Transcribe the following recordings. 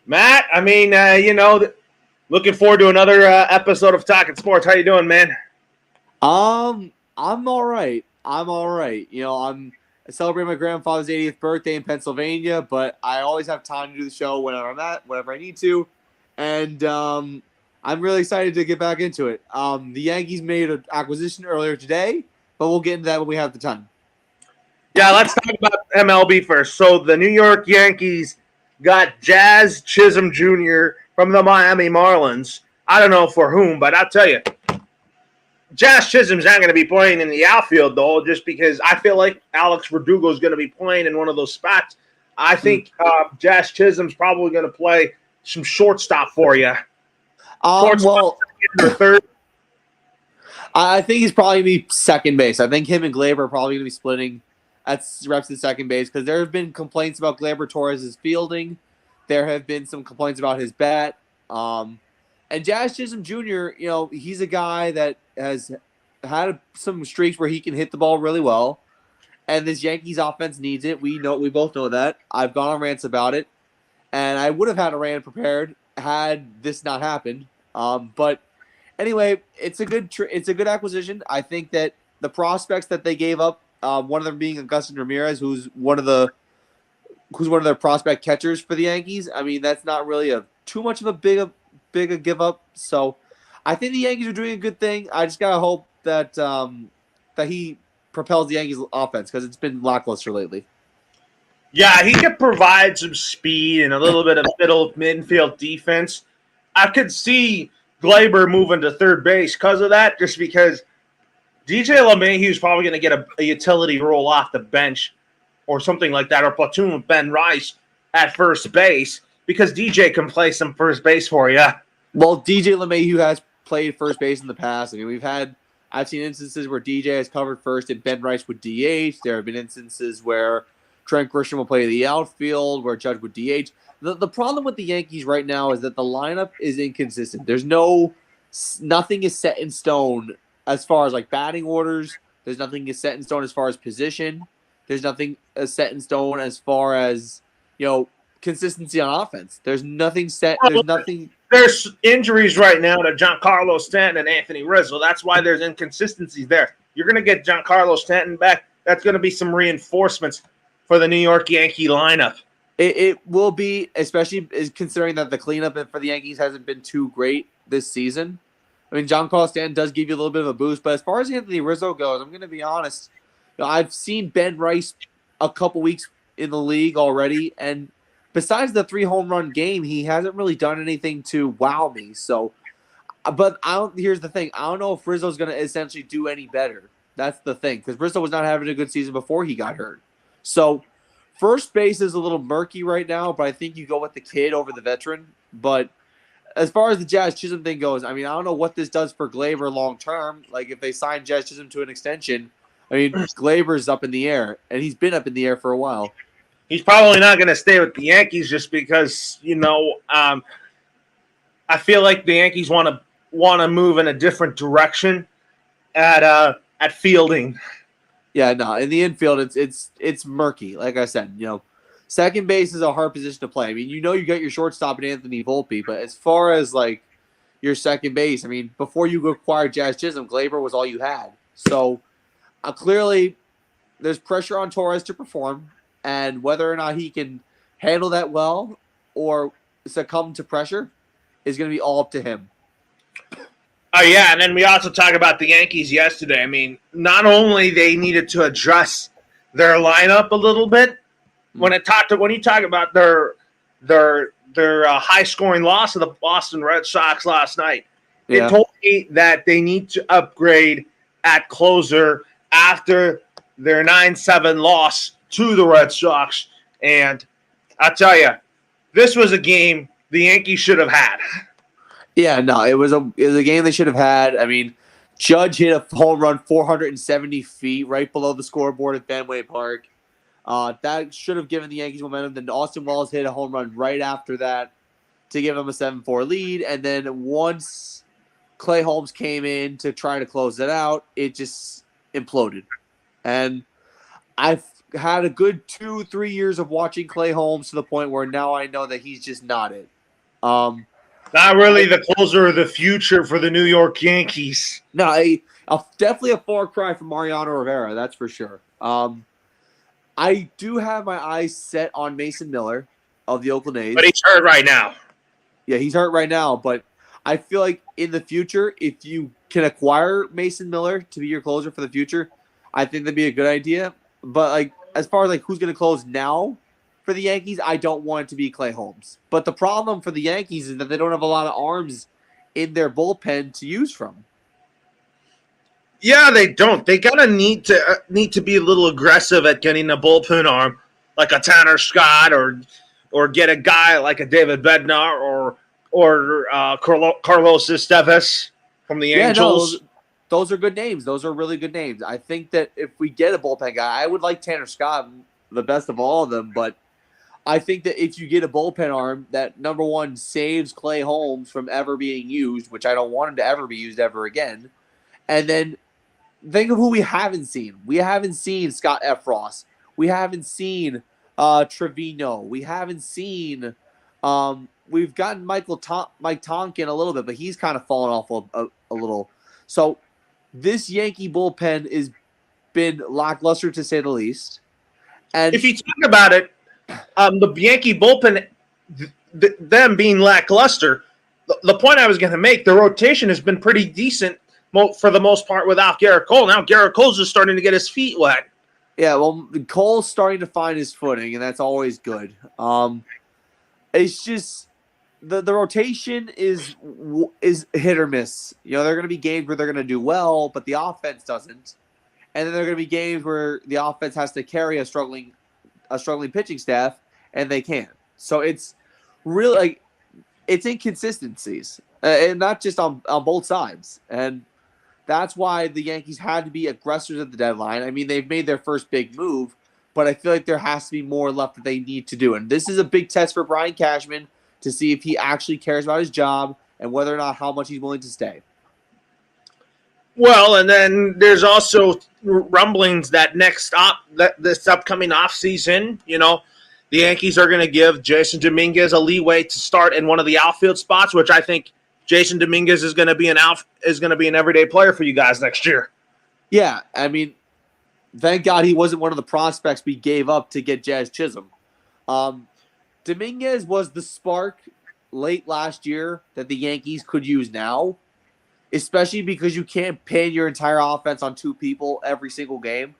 Matt, looking forward to another episode of Talking Sports. How you doing, man? I'm all right. I'm all right. I'm celebrating my grandfather's 80th birthday in Pennsylvania, but I always have time to do the show whenever I'm at, whenever I need to, and I'm really excited to get back into it. The Yankees made an acquisition earlier today, but we'll get into that when we have the time. Yeah, let's talk about MLB first. So the New York Yankees got Jazz Chisholm Jr. from the Miami Marlins. I don't know for whom, but I'll tell you, Jazz Chisholm's not going to be playing in the outfield, though, just because I feel like Alex Verdugo is going to be playing in one of those spots. I think Jazz Chisholm's probably going to play some shortstop for you. Well, third. I think he's probably going to be second base. I think him and Glaber are probably going to be splitting at reps at second base because there have been complaints about Glaber Torres' fielding. There have been some complaints about his bat. And Jazz Chisholm Jr., he's a guy that has had some streaks where he can hit the ball really well. And this Yankees offense needs it. We both know that. I've gone on rants about it. And I would have had a rant prepared had this not happened. But anyway, it's a good acquisition. I think that the prospects that they gave up, one of them being Augustin Ramirez, who's one of their prospect catchers for the Yankees. I mean, that's not really too much of a big a give up. So I think the Yankees are doing a good thing. I just gotta hope that that he propels the Yankees offense because it's been lackluster lately. Yeah, he could provide some speed and a little bit of midfield defense. I could see Glaber moving to third base because of that, just because DJ LeMahieu is probably going to get a utility role off the bench or something like that, or platoon with Ben Rice at first base, because DJ can play some first base for you. Well, DJ LeMahieu has played first base in the past. I mean, I've seen instances where DJ has covered first and Ben Rice would DH. There have been instances where Trent Grisham will play the outfield, where Judge would DH. The problem with the Yankees right now is that the lineup is inconsistent. Nothing is set in stone as far as like batting orders. There's nothing is set in stone as far as position. There's nothing set in stone as far as, consistency on offense. There's nothing set. There's nothing. There's injuries right now to Giancarlo Stanton and Anthony Rizzo. That's why there's inconsistencies there. You're going to get Giancarlo Stanton back. That's going to be some reinforcements for the New York Yankee lineup. It will be, especially considering that the cleanup for the Yankees hasn't been too great this season. I mean, Giancarlo Stanton does give you a little bit of a boost, but as far as Anthony Rizzo goes, I'm going to be honest. I've seen Ben Rice a couple weeks in the league already, and besides the 3 home run game, he hasn't really done anything to wow me. So, but here's the thing: I don't know if Rizzo's going to essentially do any better. That's the thing, because Rizzo was not having a good season before he got hurt. So, first base is a little murky right now, but I think you go with the kid over the veteran. But as far as the Jazz Chisholm thing goes, I mean, I don't know what this does for Glaber long term. Like, if they sign Jazz Chisholm to an extension, I mean, Glaber's up in the air, and he's been up in the air for a while. He's probably not going to stay with the Yankees just because, I feel like the Yankees want to move in a different direction at fielding. Yeah, no, in the infield, it's murky. Like I said, second base is a hard position to play. I mean, you got your shortstop in Anthony Volpe, but as far as like your second base, I mean, before you acquired Jazz Chisholm, Glaber was all you had. So clearly, there's pressure on Torres to perform, and whether or not he can handle that well or succumb to pressure is going to be all up to him. Oh, yeah, and then we also talked about the Yankees yesterday. I mean, not only they needed to adjust their lineup a little bit, when you talk about their high-scoring loss of the Boston Red Sox last night, It told me that they need to upgrade at closer after their 9-7 loss to the Red Sox. And I'll tell you, this was a game the Yankees should have had. Yeah, no, it was a game they should have had. I mean, Judge hit a home run 470 feet right below the scoreboard at Fenway Park. That should have given the Yankees momentum. Then Austin Wells hit a home run right after that to give them a 7-4 lead. And then once Clay Holmes came in to try to close it out, it just imploded. And I've had a good 2-3 years of watching Clay Holmes to the point where now I know that he's just not it. Not really the closer of the future for the New York Yankees. No, definitely a far cry from Mariano Rivera, that's for sure. I do have my eyes set on Mason Miller of the Oakland A's. But he's hurt right now. Yeah, he's hurt right now, but I feel like in the future, if you can acquire Mason Miller to be your closer for the future, I think that'd be a good idea. But like as far as like who's going to close now for the Yankees, I don't want it to be Clay Holmes. But the problem for the Yankees is that they don't have a lot of arms in their bullpen to use from. Yeah, they don't. They gotta need to be a little aggressive at getting a bullpen arm, like a Tanner Scott, or get a guy like a David Bednar or Carlos Estevez from the Angels. No, those are good names. Those are really good names. I think that if we get a bullpen guy, I would like Tanner Scott, the best of all of them. But I think that if you get a bullpen arm that, number one, saves Clay Holmes from ever being used, which I don't want him to ever be used ever again, and then think of who we haven't seen. We haven't seen Scott Efros. We haven't seen Trevino. We haven't seen we've gotten Mike Tonkin a little bit, but he's kind of fallen off a little. So this Yankee bullpen has been lackluster to say the least. And if you talk about it, the Yankee bullpen, them being lackluster, the point I was going to make, the rotation has been pretty decent for the most part without Garrett Cole. Now Garrett Cole's just starting to get his feet wet. Yeah, well, Cole's starting to find his footing, and that's always good. It's just the rotation is hit or miss. You know, there are going to be games where they're going to do well, but the offense doesn't. And then there are going to be games where the offense has to carry a struggling pitching staff, and they can't. So it's really like it's inconsistencies, and not just on both sides. And that's why the Yankees had to be aggressors at the deadline. I mean, they've made their first big move, but I feel like there has to be more left that they need to do. And this is a big test for Brian Cashman to see if he actually cares about his job and whether or not how much he's willing to stay. Well, and then there's also rumblings that this upcoming offseason, you know, the Yankees are going to give Jason Dominguez a leeway to start in one of the outfield spots, which I think Jason Dominguez is going to be an everyday player for you guys next year. Yeah, I mean, thank God he wasn't one of the prospects we gave up to get Jazz Chisholm. Dominguez was the spark late last year that the Yankees could use now, especially because you can't pin your entire offense on two people every single game.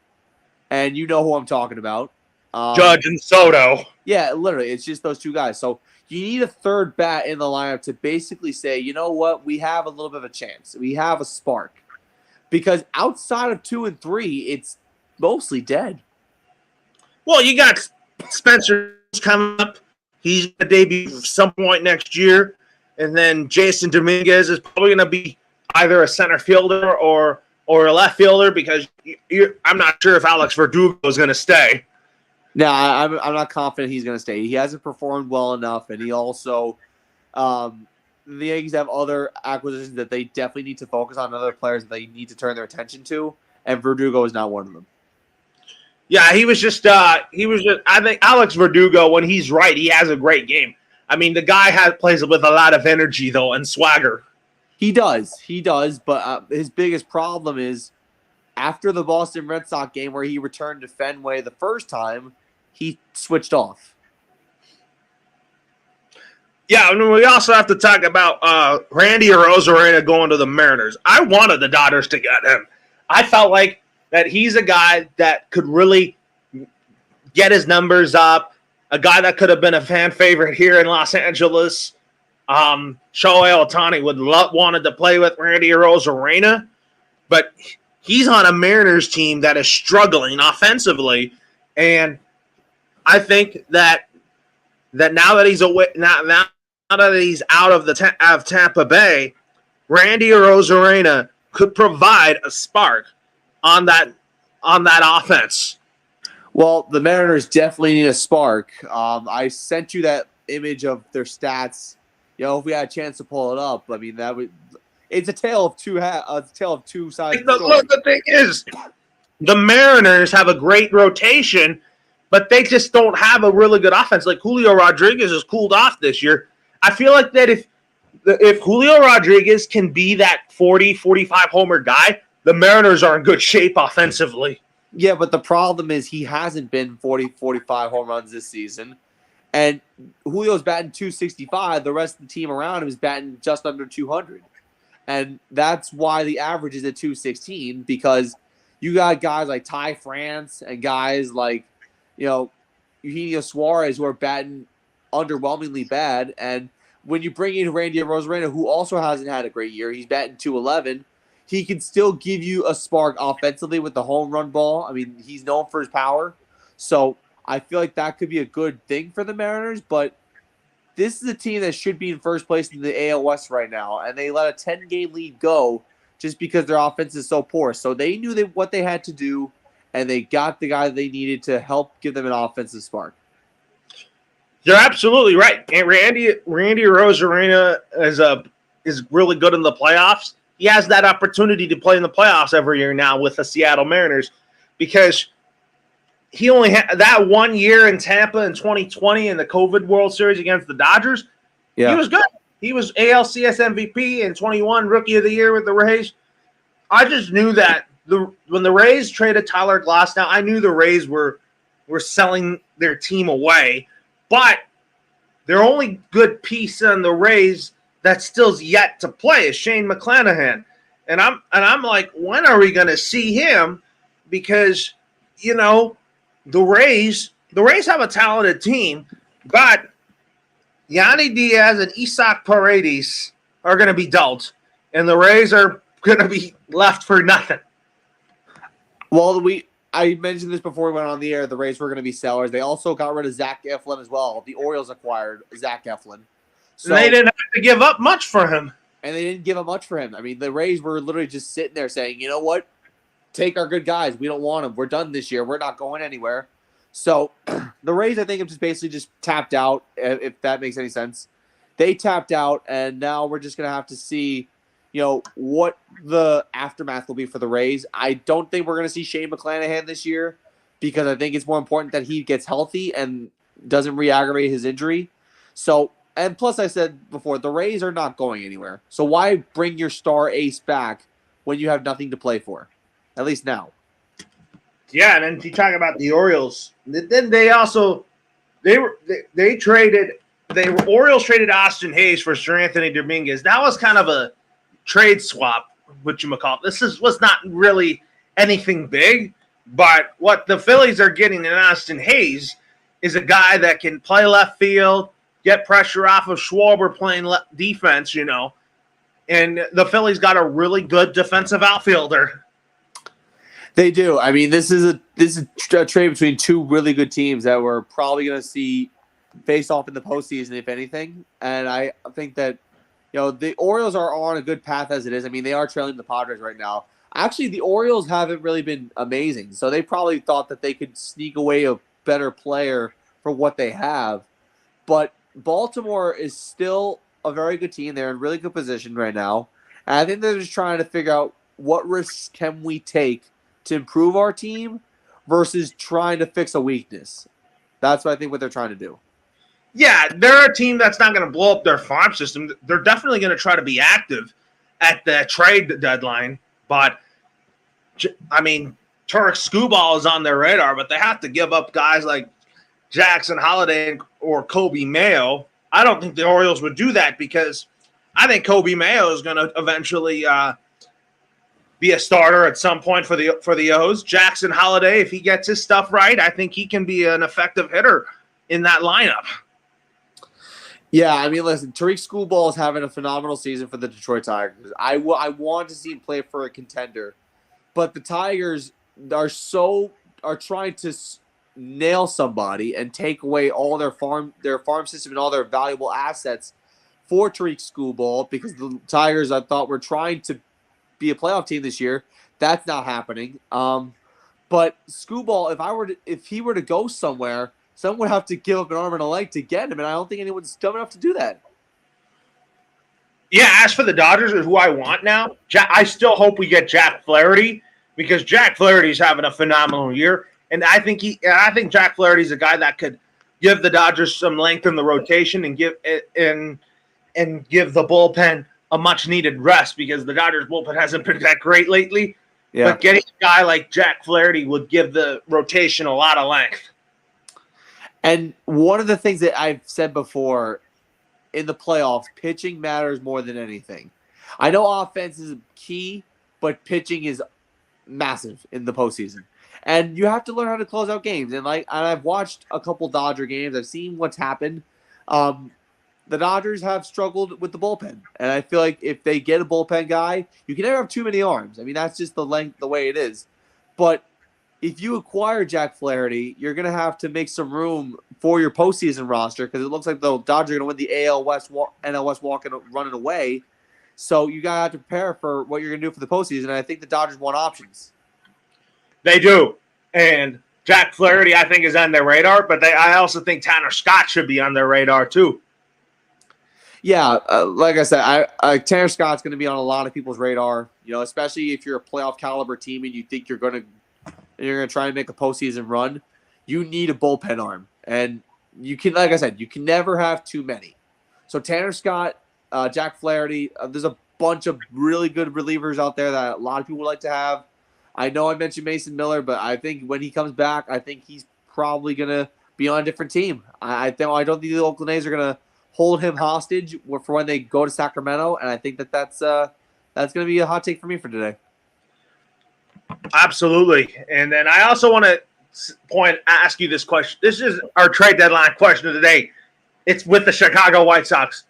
And you know who I'm talking about. Judge and Soto. Yeah, literally. It's just those two guys. So you need a third bat in the lineup to basically say, you know what, we have a little bit of a chance. We have a spark. Because outside of 2 and 3, it's mostly dead. Well, you got Spencer coming up. He's going to debut at some point next year. And then Jason Dominguez is probably going to be either a center fielder or a left fielder because I'm not sure if Alex Verdugo is going to stay. No, I'm not confident he's going to stay. He hasn't performed well enough, and he also the Yankees have other acquisitions that they definitely need to focus on, other players that they need to turn their attention to, and Verdugo is not one of them. Yeah, he was just I think Alex Verdugo, when he's right, he has a great game. I mean, the guy plays with a lot of energy, though, and swagger. He does, but his biggest problem is after the Boston Red Sox game where he returned to Fenway the first time, he switched off. Yeah, I mean, we also have to talk about Randy Arozarena going to the Mariners. I wanted the Dodgers to get him. I felt like that he's a guy that could really get his numbers up, a guy that could have been a fan favorite here in Los Angeles. Shohei Ohtani wanted to play with Randy Arozarena, but he's on a Mariners team that is struggling offensively, and I think that now that he's away, now that he's out of Tampa Bay, Randy Arozarena could provide a spark on that offense. Well, the Mariners definitely need a spark. I sent you that image of their stats. You know, if we had a chance to pull it up, I mean it's a tale of two sides. Look, the thing is, the Mariners have a great rotation, but they just don't have a really good offense. Like Julio Rodriguez has cooled off this year. I feel like that if Julio Rodriguez can be that 40, 45 homer guy, the Mariners are in good shape offensively. Yeah, but the problem is he hasn't been 40, 45 home runs this season. And Julio's batting 265. The rest of the team around him is batting just under 200. And that's why the average is at 216, because you got guys like Ty France and guys like, Eugenio Suarez who are batting underwhelmingly bad. And when you bring in Randy Arozarena, who also hasn't had a great year, he's batting 211. He can still give you a spark offensively with the home run ball. I mean, he's known for his power. So I feel like that could be a good thing for the Mariners, but this is a team that should be in first place in the AL West right now, and they let a 10-game lead go just because their offense is so poor. So they knew what they had to do, and they got the guy they needed to help give them an offensive spark. You're absolutely right. And Randy Arozarena is really good in the playoffs. He has that opportunity to play in the playoffs every year now with the Seattle Mariners, because he only had that 1 year in Tampa in 2020 in the COVID World Series against the Dodgers. Yeah. He was good. He was ALCS MVP in 21, Rookie of the Year with the Rays. I just knew that when the Rays traded Tyler Glasnow, I knew the Rays were selling their team away. But their only good piece on the Rays that still's yet to play is Shane McClanahan. And I'm like, when are we going to see him? Because, the Rays have a talented team, but Yanni Diaz and Isaac Paredes are going to be dealt, and the Rays are going to be left for nothing. Well, I mentioned this before we went on the air. The Rays were going to be sellers. They also got rid of Zach Eflin as well. The Orioles acquired Zach Eflin. So they didn't have to give up much for him. And they didn't give up much for him. I mean, the Rays were literally just sitting there saying, you know what? Take our good guys. We don't want them. We're done this year. We're not going anywhere. So the Rays, I think, have basically tapped out, if that makes any sense. They tapped out, and now we're just going to have to see, what the aftermath will be for the Rays. I don't think we're going to see Shane McClanahan this year, because I think it's more important that he gets healthy and doesn't re-aggravate his injury. So, and plus I said before, the Rays are not going anywhere. So why bring your star ace back when you have nothing to play for? At least now. Yeah, and then you talk about the Orioles. Then they also Orioles traded Austin Hayes for Sir Anthony Dominguez. That was kind of a trade swap, whatchamacallit. This was not really anything big, but what the Phillies are getting in Austin Hayes is a guy that can play left field, get pressure off of Schwarber playing defense, and the Phillies got a really good defensive outfielder. They do. I mean, this is a trade between two really good teams that we're probably going to see face off in the postseason, if anything. And I think that, the Orioles are on a good path as it is. I mean, they are trailing the Padres right now. Actually, the Orioles haven't really been amazing, so they probably thought that they could sneak away a better player for what they have. But Baltimore is still a very good team. They're in really good position right now. And I think they're just trying to figure out what risks can we take to improve our team versus trying to fix a weakness. That's what they're trying to do. Yeah, they're a team that's not going to blow up their farm system. They're definitely going to try to be active at the trade deadline. But, I mean, Turek Skubal is on their radar, but they have to give up guys like Jackson Holliday or Kobe Mayo. I don't think the Orioles would do that, because I think Kobe Mayo is going to eventually be a starter at some point for the O's. Jackson Holliday, if he gets his stuff right, I think he can be an effective hitter in that lineup. Yeah, I mean, listen, Tariq Skubal is having a phenomenal season for the Detroit Tigers. I want to see him play for a contender, but the Tigers are trying to nail somebody and take away all their farm system and all their valuable assets for Tariq Skubal, because the Tigers, I thought, were trying to be a playoff team this year. That's not happening. But Skubal, if he were to go somewhere, someone would have to give up an arm and a leg to get him, and I don't think anyone's dumb enough to do that. Yeah, as for the Dodgers, who I want now, I still hope we get Jack Flaherty, because Jack Flaherty's having a phenomenal year, and I think Jack Flaherty's a guy that could give the Dodgers some length in the rotation and and give the bullpen a much-needed rest because the Dodgers bullpen hasn't been that great lately. Yeah. But getting a guy like Jack Flaherty would give the rotation a lot of length. And one of the things that I've said before, in the playoffs, pitching matters more than anything. I know offense is key, but pitching is massive in the postseason. And you have to learn how to close out games. And I've watched a couple Dodger games. I've seen what's happened. The Dodgers have struggled with the bullpen. And I feel like if they get a bullpen guy, you can never have too many arms. I mean, that's just the way it is. But if you acquire Jack Flaherty, you're going to have to make some room for your postseason roster because it looks like the Dodgers are going to win the AL West, NL West running away. So you got to have to prepare for what you're going to do for the postseason. And I think the Dodgers want options. They do. And Jack Flaherty, I think, is on their radar. But I also think Tanner Scott should be on their radar, too. Yeah, like I said, Tanner Scott's going to be on a lot of people's radar. Especially if you're a playoff caliber team and you think you're going to try and make a postseason run. You need a bullpen arm, and you can, like I said, you can never have too many. So Tanner Scott, Jack Flaherty, there's a bunch of really good relievers out there that a lot of people would like to have. I know I mentioned Mason Miller, but I think when he comes back, I think he's probably going to be on a different team. I don't think the Oakland A's are going to hold him hostage for when they go to Sacramento, and I think that's going to be a hot take for me for today. Absolutely. And then I also want to ask you this question. This is our trade deadline question of the day. It's with the Chicago White Sox.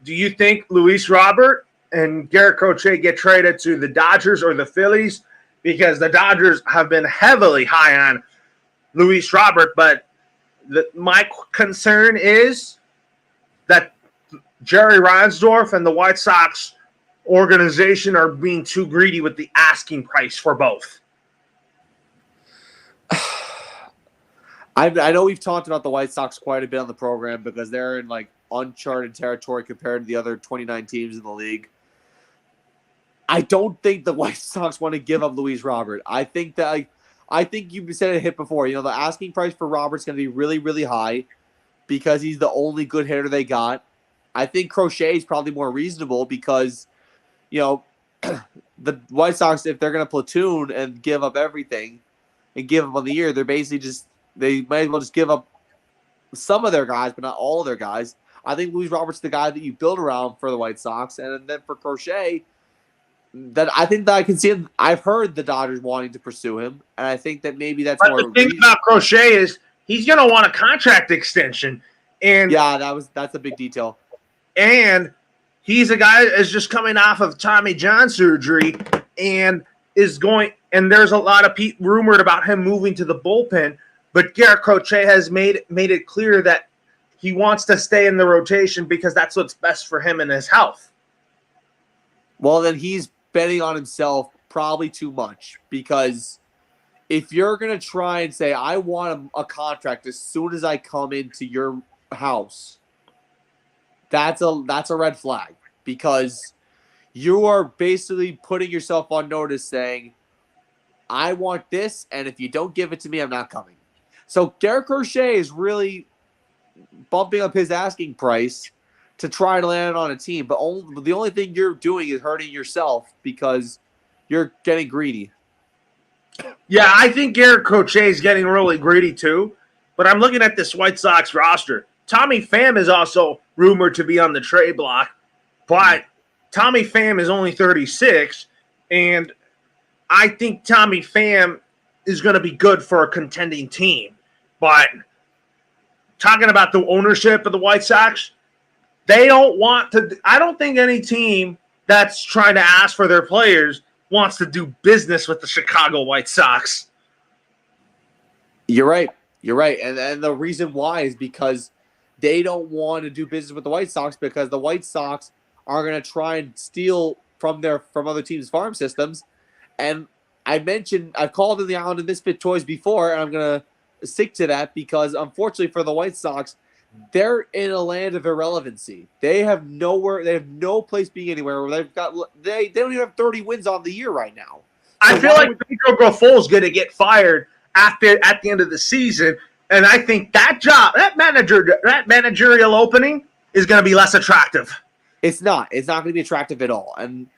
Do you think Luis Robert and Garrett Crochet get traded to the Dodgers or the Phillies? Because the Dodgers have been heavily high on Luis Robert, but my concern is that Jerry Reinsdorf and the White Sox organization are being too greedy with the asking price for both. I know we've talked about the White Sox quite a bit on the program because they're in uncharted territory compared to the other 29 teams in the league. I don't think the White Sox want to give up Luis Robert. I think you said it hit before. The asking price for Robert's going to be really, really high because he's the only good hitter they got. I think Crochet is probably more reasonable because the White Sox, if they're going to platoon and give up everything and give up on the year, they're basically they might as well just give up some of their guys, but not all of their guys. I think Luis Robert's the guy that you build around for the White Sox. And then for Crochet, I think that I can see him. I've heard the Dodgers wanting to pursue him, and I think that maybe that's more. But the thing about Crochet is he's going to want a contract extension. And yeah, that's a big detail. And he's a guy that is just coming off of Tommy John surgery and there's a lot of rumored about him moving to the bullpen, but Garrett Crochet has made it clear that he wants to stay in the rotation because that's what's best for him and his health. Well, then he's betting on himself probably too much because if you're going to try and say, I want a contract as soon as I come into your house, that's a red flag because you are basically putting yourself on notice saying, I want this, and if you don't give it to me, I'm not coming. So Garrett Crochet is really bumping up his asking price to try to land on a team, but the only thing you're doing is hurting yourself because you're getting greedy. Yeah, I think Garrett Crochet is getting really greedy too, but I'm looking at this White Sox roster. Tommy Pham is also rumored to be on the trade block, but Tommy Pham is only 36, and I think Tommy Pham is going to be good for a contending team. But talking about the ownership of the White Sox, they don't want to – I don't think any team that's trying to ask for their players wants to do business with the Chicago White Sox. You're right. And the reason why is because they don't want to do business with the White Sox because the White Sox are going to try and steal from other teams' farm systems. And I've called in the Island of Misfit Toys before, and I'm going to stick to that because unfortunately for the White Sox, they're in a land of irrelevancy. They have no place being anywhere where they don't even have 30 wins on the year right now. I feel like Pedro Grifol is going to get fired at the end of the season, and I think that managerial opening is going to be less attractive. It's not. It's not going to be attractive at all. And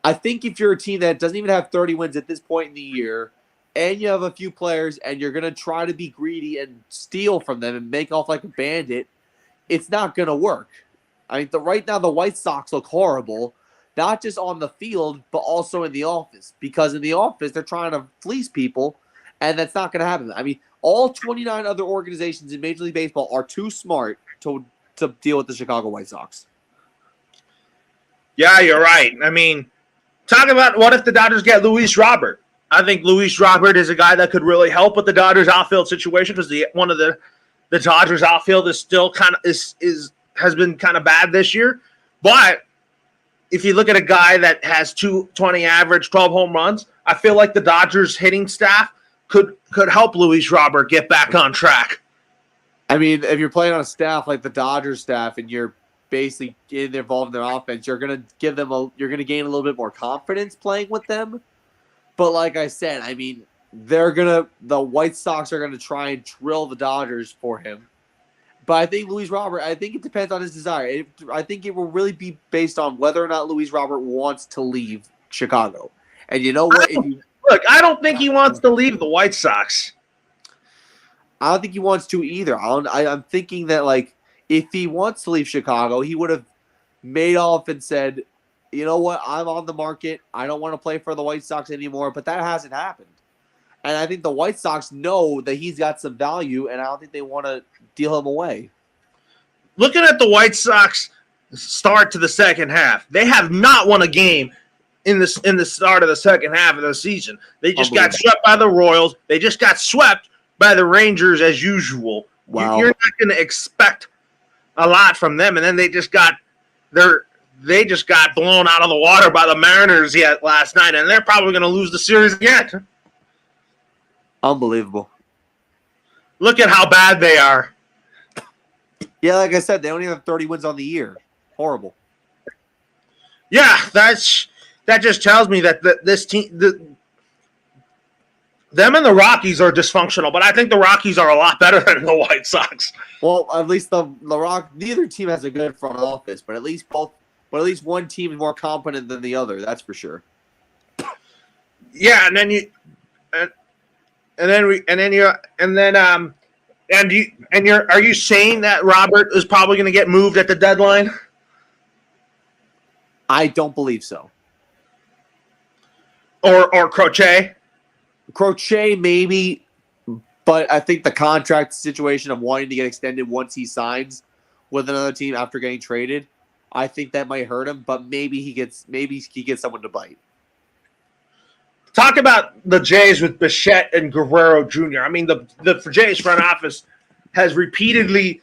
I think if you're a team that doesn't even have 30 wins at this point in the year, and you have a few players, and you're going to try to be greedy and steal from them and make off like a bandit, it's not going to work. I mean, right now the White Sox look horrible, not just on the field, but also in the office. Because in the office, they're trying to fleece people, and that's not going to happen. I mean, all 29 other organizations in Major League Baseball are too smart to deal with the Chicago White Sox. Yeah, you're right. I mean, talk about what if the Dodgers get Luis Robert. I think Luis Robert is a guy that could really help with the Dodgers outfield situation because one of the Dodgers outfield is still kind of has been kind of bad this year. But if you look at a guy that has 220 average, 12 home runs, I feel like the Dodgers hitting staff could help Luis Robert get back on track. I mean, if you're playing on a staff like the Dodgers staff and you're basically involved in their offense, you're gonna gain a little bit more confidence playing with them. But like I said, I mean, the White Sox are gonna try and drill the Dodgers for him. But I think Luis Robert, I think it depends on his desire. I think it will really be based on whether or not Luis Robert wants to leave Chicago. And you know what? I don't think he wants to leave the White Sox. I don't think he wants to either. I'm thinking that, like, if he wants to leave Chicago, he would have made off and said, you know what, I'm on the market. I don't want to play for the White Sox anymore. But that hasn't happened. And I think the White Sox know that he's got some value, and I don't think they want to deal him away. Looking at the White Sox start to the second half, they have not won a game in the start of the second half of the season. They just got swept by the Royals. They just got swept by the Rangers as usual. Wow. You're not going to expect a lot from them, and then they just got blown out of the water by the Mariners last night, and they're probably going to lose the series again. Unbelievable. Look at how bad they are. Yeah, like I said, they only have 30 wins on the year. Horrible. Yeah, that just tells me that this team, them and the Rockies are dysfunctional, but I think the Rockies are a lot better than the White Sox. Well, at least neither team has a good front office, but at least one team is more competent than the other. That's for sure. Yeah, are you saying that Robert is probably going to get moved at the deadline? I don't believe so. Or Crochet? Crochet maybe, but I think the contract situation of wanting to get extended once he signs with another team after getting traded, I think that might hurt him. But maybe he gets someone to bite. Talk about the Jays with Bichette and Guerrero Jr. I mean, the Jays front office has repeatedly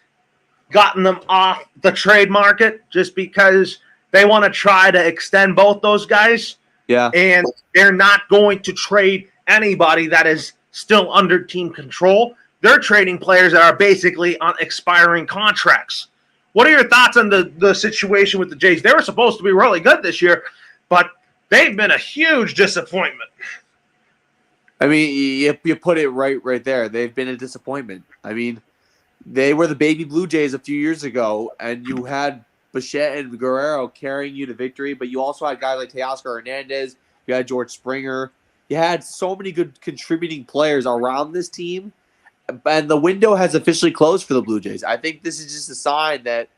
gotten them off the trade market just because they want to try to extend both those guys. Yeah. And they're not going to trade anybody that is still under team control. They're trading players that are basically on expiring contracts. What are your thoughts on the situation with the Jays? They were supposed to be really good this year, but they've been a huge disappointment. I mean, you put it right there. They've been a disappointment. I mean, they were the baby Blue Jays a few years ago, and you had Bichette and Guerrero carrying you to victory, but you also had guys like Teoscar Hernandez. You had George Springer. You had so many good contributing players around this team, and the window has officially closed for the Blue Jays. I think this is just a sign that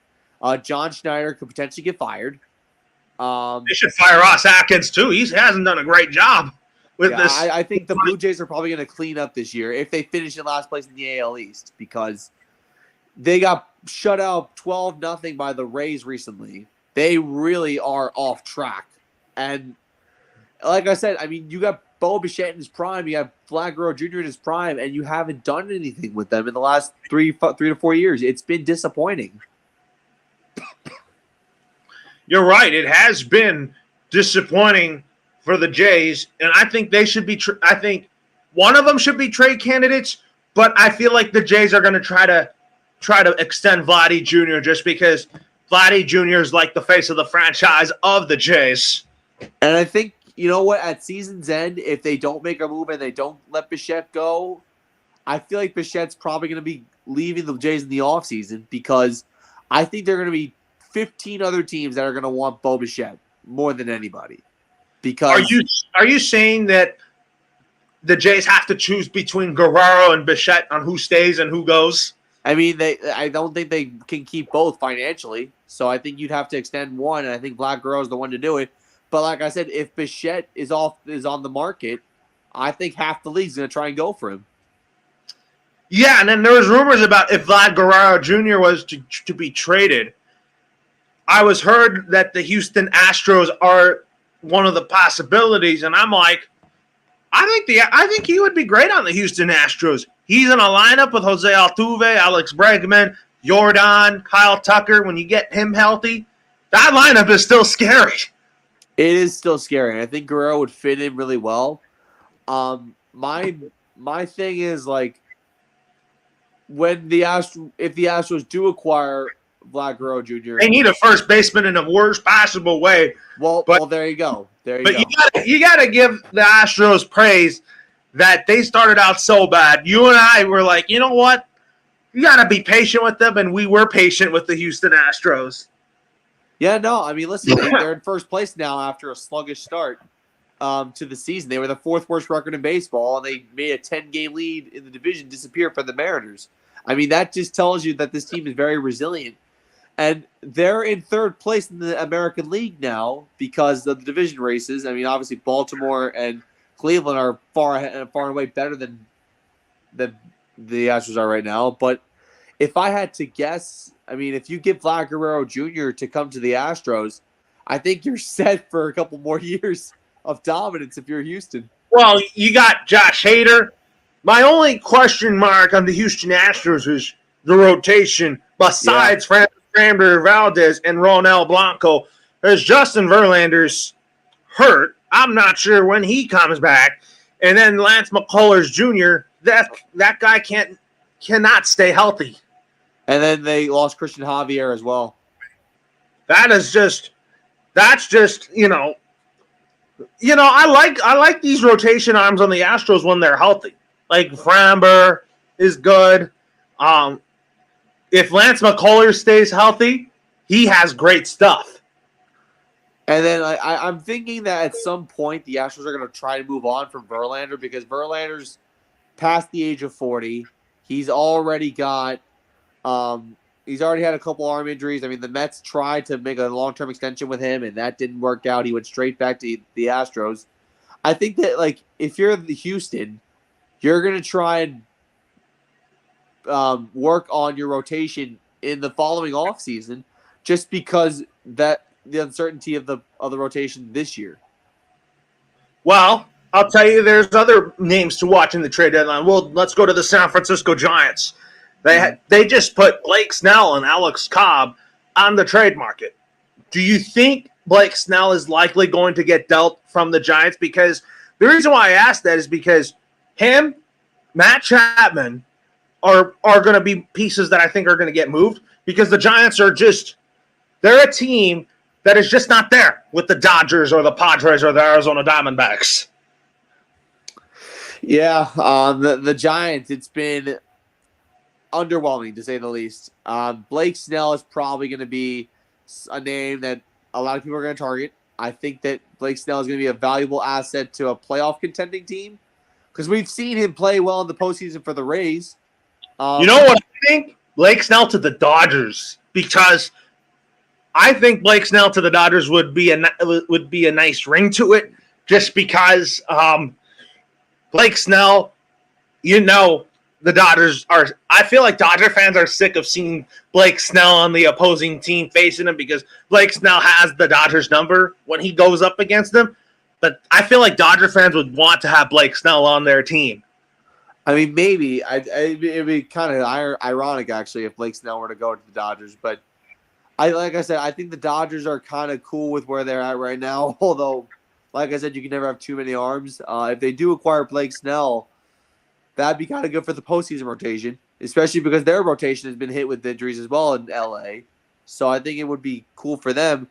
John Schneider could potentially get fired. They should fire Ross Atkins, too. He hasn't done a great job with this. I think the Blue Jays are probably going to clean up this year if they finish in last place in the AL East because they got shut out 12-0 by the Rays recently. They really are off track. And like I said, I mean, you got Bo Bichette in his prime, you have Vlad Guerrero Jr. in his prime, and you haven't done anything with them in the last 3 to 4 years. It's been disappointing. You're right. It has been disappointing for the Jays, and I think they should be. I think one of them should be trade candidates, but I feel like the Jays are going to try to extend Vladdy Jr. just because Vladdy Jr. is like the face of the franchise of the Jays. And I think, you know what, at season's end, if they don't make a move and they don't let Bichette go, I feel like Bichette's probably going to be leaving the Jays in the offseason because I think they're going to be 15 other teams that are going to want Bo Bichette more than anybody. Are Because you saying that the Jays have to choose between Guerrero and Bichette on who stays and who goes? I mean, I don't think they can keep both financially, so I think you'd have to extend one, and I think Vlad Guerrero is the one to do it. But like I said, if Bichette is on the market, I think half the league's going to try and go for him. Yeah, and then there was rumors about if Vlad Guerrero Jr. was to be traded. I was heard that the Houston Astros are one of the possibilities, and I'm like, I think he would be great on the Houston Astros. He's in a lineup with Jose Altuve, Alex Bregman, Jordan, Kyle Tucker. When you get him healthy, that lineup is still scary. It is still scary. I think Guerrero would fit in really well. My thing is like if the Astros do acquire Vlad Guerrero Jr., they need a first baseman in the worst possible way. Well, there you go. You got to give the Astros praise that they started out so bad. You and I were like, you know what? You got to be patient with them, and we were patient with the Houston Astros. Yeah, no, I mean, listen, they're in first place now after a sluggish start to the season. They were the fourth worst record in baseball, and they made a 10-game lead in the division disappear for the Mariners. I mean, that just tells you that this team is very resilient. And they're in third place in the American League now because of the division races. I mean, obviously, Baltimore and Cleveland are far and away better than the Astros are right now. But if I had to guess, I mean, if you give Vlad Guerrero Jr. to come to the Astros, I think you're set for a couple more years of dominance if you're Houston. Well, you got Josh Hader. My only question mark on the Houston Astros is the rotation besides Framber Valdez and Ronel Blanco. There's Justin Verlander's hurt. I'm not sure when he comes back. And then Lance McCullers Jr., that guy cannot stay healthy. And then they lost Christian Javier as well. That's just I like these rotation arms on the Astros when they're healthy. Like Framber is good. If Lance McCullers stays healthy, he has great stuff. And then I'm thinking that at some point the Astros are going to try to move on from Verlander because Verlander's past the age of 40. He's already got he's already had a couple arm injuries. I mean, the Mets tried to make a long-term extension with him, and that didn't work out. He went straight back to the Astros. I think that, like, if you're the Houston, you're going to try and work on your rotation in the following offseason just because that the uncertainty of the rotation this year. Well, I'll tell you, there's other names to watch in the trade deadline. Well, let's go to the San Francisco Giants. They just put Blake Snell and Alex Cobb on the trade market. Do you think Blake Snell is likely going to get dealt from the Giants? Because the reason why I asked that is because him, Matt Chapman, are going to be pieces that I think are going to get moved because the Giants they're a team that is just not there with the Dodgers or the Padres or the Arizona Diamondbacks. Yeah, the Giants, it's been underwhelming to say the least. Blake Snell is probably going to be a name that a lot of people are going to target. I think that Blake Snell is going to be a valuable asset to a playoff contending team because we've seen him play well in the postseason for the Rays. You know what I think? Blake Snell to the Dodgers, because I think Blake Snell to the Dodgers would be a nice ring to it, just because Blake Snell, the Dodgers are. I feel like Dodger fans are sick of seeing Blake Snell on the opposing team facing him because Blake Snell has the Dodgers number when he goes up against them. But I feel like Dodger fans would want to have Blake Snell on their team. I mean, maybe it'd be kind of ironic actually if Blake Snell were to go to the Dodgers, but like I said, I think the Dodgers are kind of cool with where they're at right now. Although, like I said, you can never have too many arms. If they do acquire Blake Snell, that'd be kind of good for the postseason rotation, especially because their rotation has been hit with injuries as well in LA. So I think it would be cool for them.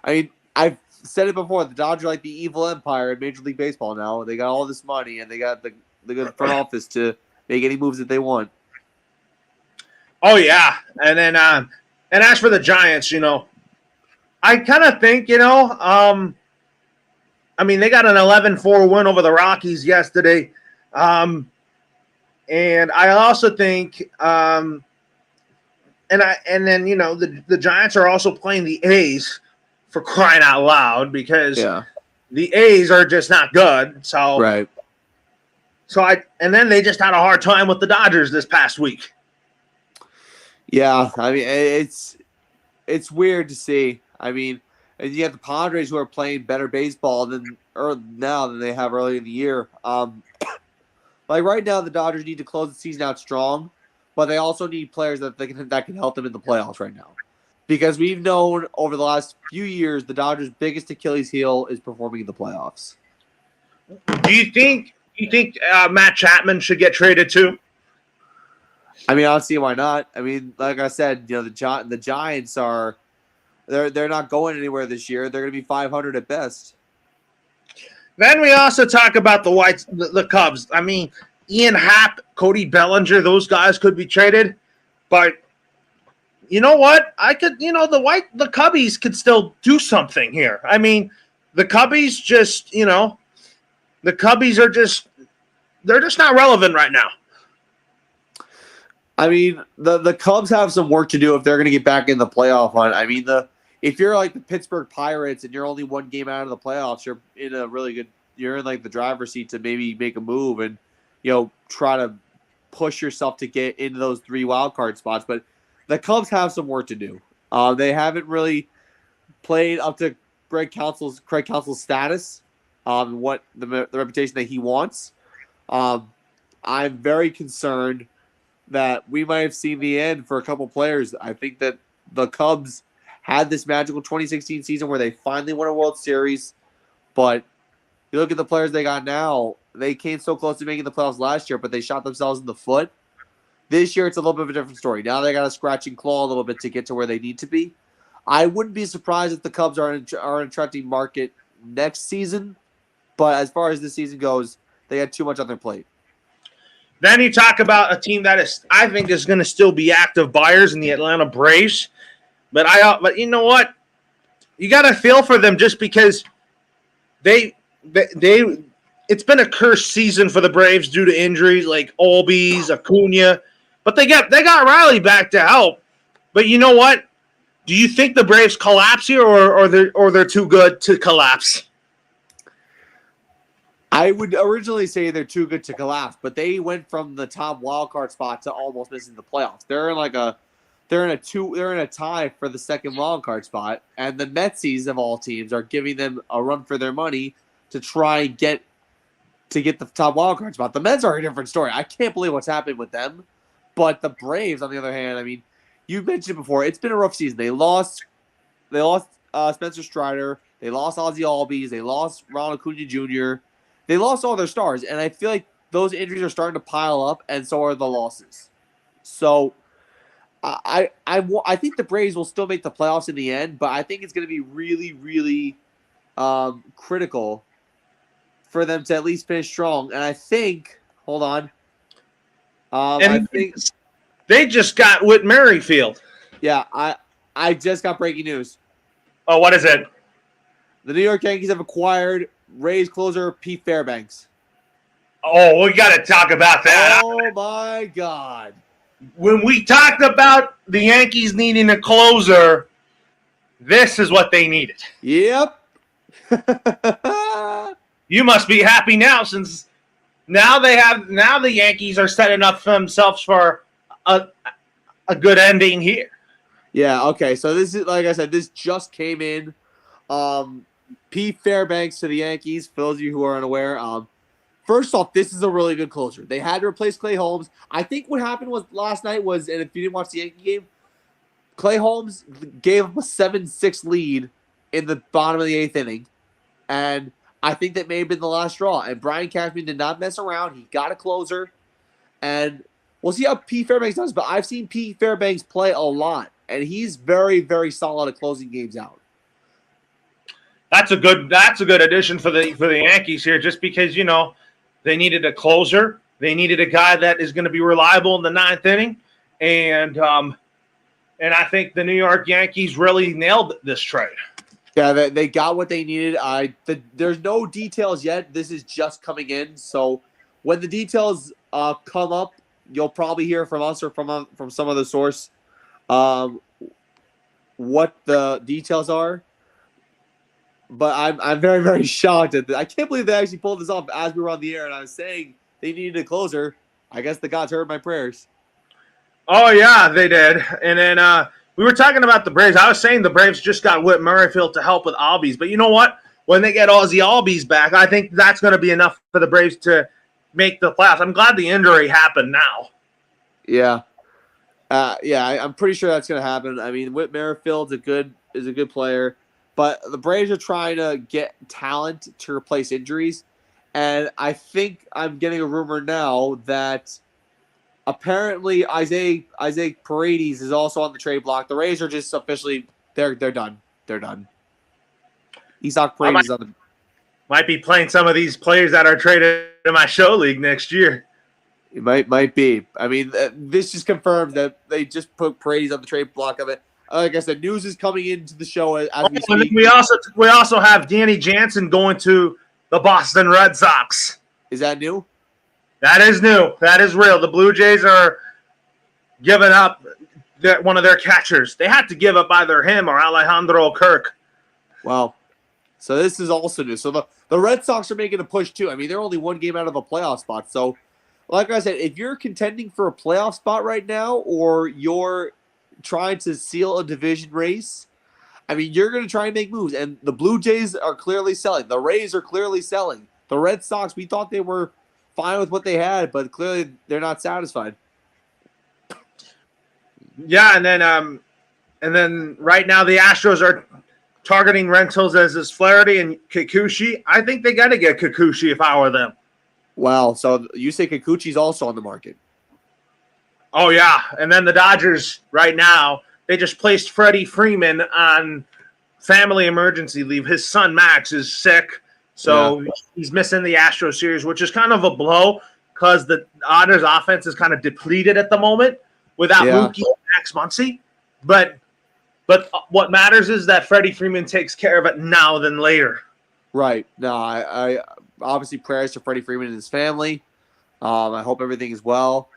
I mean, I've said it before, the Dodgers are like the evil empire in Major League Baseball now. They got all this money and they got the good front office to make any moves that they want. Oh yeah, and then and as for the Giants, I kind of think, they got an 11-4 win over the Rockies yesterday. And I also think, and then the Giants are also playing the A's, for crying out loud, because the A's are just not good. So right. And then they just had a hard time with the Dodgers this past week. Yeah, I mean, it's weird to see. I mean, and you have the Padres, who are playing better baseball now than they have earlier in the year. Like right now, the Dodgers need to close the season out strong, but they also need players that can help them in the playoffs right now. Because we've known over the last few years, the Dodgers' biggest Achilles heel is performing in the playoffs. Do you think Matt Chapman should get traded too? I mean, I don't see why not. I mean, like I said, the Giants are they're not going anywhere this year. They're going to be 500 at best. Then we also talk about the Cubs. I mean, Ian Happ, Cody Bellinger, those guys could be traded, but you know what? The Cubbies could still do something here. I mean, the Cubbies they're just not relevant right now. I mean, the Cubs have some work to do if they're going to get back in the playoff hunt. I mean, if you're like the Pittsburgh Pirates and you're only one game out of the playoffs, you're in like the driver's seat to maybe make a move and try to push yourself to get into those 3 wild card spots. But the Cubs have some work to do. They haven't really played up to Craig Counsell's status, what the reputation that he wants. I'm very concerned that we might have seen the end for a couple players. I think that the Cubs had this magical 2016 season where they finally won a World Series, but you look at the players they got now, they came so close to making the playoffs last year, but they shot themselves in the foot. This year, it's a little bit of a different story. Now they got to scratch and claw a little bit to get to where they need to be. I wouldn't be surprised if the Cubs are in an attracting market next season, but as far as this season goes, they had too much on their plate. Then you talk about a team that I think is going to still be active buyers in the Atlanta Braves, but you know what? You got to feel for them just because it's been a cursed season for the Braves due to injuries like Albies, Acuna, but they got Riley back to help. But you know what? Do you think the Braves collapse here, or they're too good to collapse? I would originally say they're too good to collapse, but they went from the top wild card spot to almost missing the playoffs. They're in a tie for the second wild card spot, and the Metsies of all teams are giving them a run for their money to try and get the top wild card spot. The Mets are a different story. I can't believe what's happened with them. But the Braves, on the other hand, I mean, you mentioned it before, it's been a rough season. They lost Spencer Strider, they lost Ozzie Albies, they lost Ronald Acuna Jr., they lost all their stars, and I feel like those injuries are starting to pile up, and so are the losses. So I think the Braves will still make the playoffs in the end, but I think it's going to be really, really critical for them to at least finish strong. And I think, hold on, I think they just got Whit Merrifield. Yeah, I just got breaking news. Oh, what is it? The New York Yankees have acquired Rays closer Pete Fairbanks. Oh, we got to talk about that. Oh, my God. When we talked about the Yankees needing a closer, this is what they needed. Yep. You must be happy now, since now the Yankees are setting up for themselves for a good ending here. Yeah, okay. So this is, like I said, this just came in. Pete Fairbanks to the Yankees, for those of you who are unaware. First off, this is a really good closer. They had to replace Clay Holmes. I think what happened last night was, and if you didn't watch the Yankee game, Clay Holmes gave up a 7-6 lead in the bottom of the 8th inning. And I think that may have been the last straw. And Brian Cashman did not mess around. He got a closer. And we'll see how Pete Fairbanks does. But I've seen Pete Fairbanks play a lot. And he's very, very solid at closing games out. That's a good addition for the Yankees here, just because, they needed a closer. They needed a guy that is going to be reliable in the 9th inning. And I think the New York Yankees really nailed this trade. Yeah, they got what they needed. There's no details yet. This is just coming in. So when the details come up, you'll probably hear from us or from some other source um, what the details are. But I'm very, very shocked at this. I can't believe they actually pulled this off as we were on the air, and I was saying they needed a closer. I guess the gods heard my prayers. Oh, yeah, they did. And then we were talking about the Braves. I was saying the Braves just got Whit Merrifield to help with Albies. But you know what? When they get Ozzy Albies back, I think that's going to be enough for the Braves to make the playoffs. I'm glad the injury happened now. Yeah. I'm pretty sure that's going to happen. I mean, Whit Merrifield is a good player, but the Braves are trying to get talent to replace injuries. And I think I'm getting a rumor now that apparently Isaiah Paredes is also on the trade block. The Rays are just officially they're done. They're done. Isaac Paredes is on the might be playing some of these players that are traded in my show league next year. It might be. I mean, this just confirms that they just put Paredes on the trade block of it. Like I said, news is coming into the show as we speak. We also have Danny Jansen going to the Boston Red Sox. Is that new? That is new. That is real. The Blue Jays are giving up one of their catchers. They had to give up either him or Alejandro Kirk. Wow. So this is also new. So the Red Sox are making a push too. I mean, they're only one game out of a playoff spot. So like I said, if you're contending for a playoff spot right now or you're trying to seal a division race, I mean, you're going to try and make moves. And the Blue Jays are clearly selling. The Rays are clearly selling. The Red Sox, we thought they were fine with what they had, but clearly they're not satisfied. Yeah, and then right now the Astros are targeting rentals as Flaherty and Kikuchi. I think they got to get Kikuchi if I were them. Wow, so you say Kikuchi's also on the market? Oh, yeah. And then the Dodgers right now, they just placed Freddie Freeman on family emergency leave. His son, Max, is sick, so he's missing the Astros series, which is kind of a blow because the Dodgers offense is kind of depleted at the moment without Mookie and Max Muncy. But what matters is that Freddie Freeman takes care of it now than later. Right. No, I obviously prayers to Freddie Freeman and his family. I hope everything is well.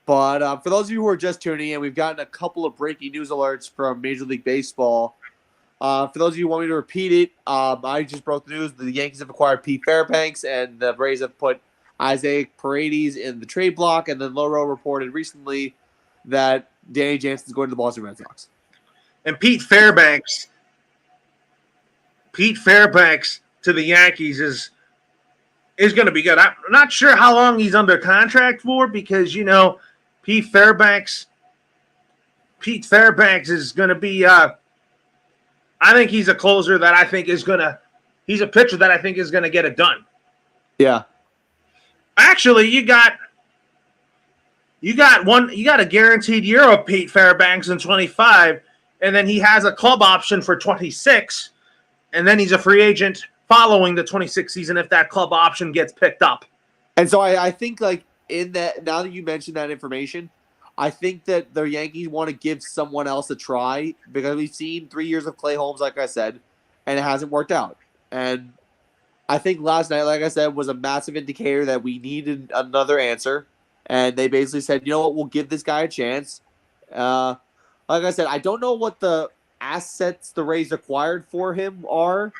But for those of you who are just tuning in, we've gotten a couple of breaking news alerts from Major League Baseball. For those of you who want me to repeat it, I just broke the news. The Yankees have acquired Pete Fairbanks, and the Braves have put Isaiah Paredes in the trade block. And then Loro reported recently that Danny Jansen is going to the Boston Red Sox. And Pete Fairbanks to the Yankees is going to be good. I'm not sure how long he's under contract for because, you know, Pete Fairbanks is going to be I think he's a closer that I think is going to – he's a pitcher that I think is going to get it done. Yeah. Actually, you got a guaranteed year of Pete Fairbanks in 25, and then he has a club option for 26, and then he's a free agent following the 26 season if that club option gets picked up. And so I think, like, in that, now that you mentioned that information, I think that the Yankees want to give someone else a try because we've seen 3 years of Clay Holmes, like I said, and it hasn't worked out. And I think last night, like I said, was a massive indicator that we needed another answer. And they basically said, you know what, we'll give this guy a chance. Like I said, I don't know what the assets the Rays acquired for him are,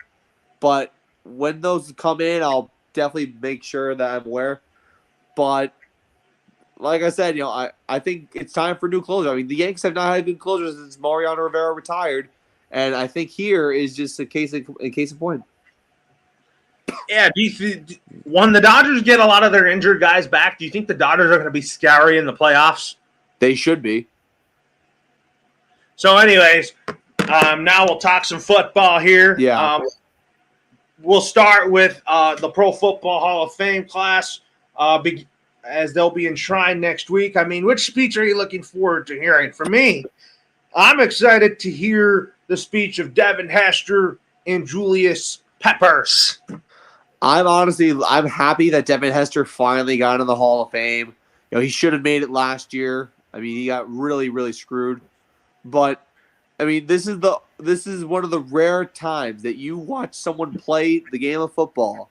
but when those come in, I'll definitely make sure that I'm aware. But like I said, you know, I think it's time for a new closer. I mean, the Yankees have not had good closers since Mariano Rivera retired, and I think here is just a case in point. Yeah, when the Dodgers get a lot of their injured guys back, do you think the Dodgers are going to be scary in the playoffs? They should be. So anyways, now we'll talk some football here. Yeah. We'll start with the Pro Football Hall of Fame class as they'll be enshrined next week. I mean, which speech are you looking forward to hearing? For me, I'm excited to hear the speech of Devin Hester and Julius Peppers. I'm happy that Devin Hester finally got in the Hall of Fame. You know, he should have made it last year. I mean, he got really, really screwed. But I mean, this is one of the rare times that you watch someone play the game of football,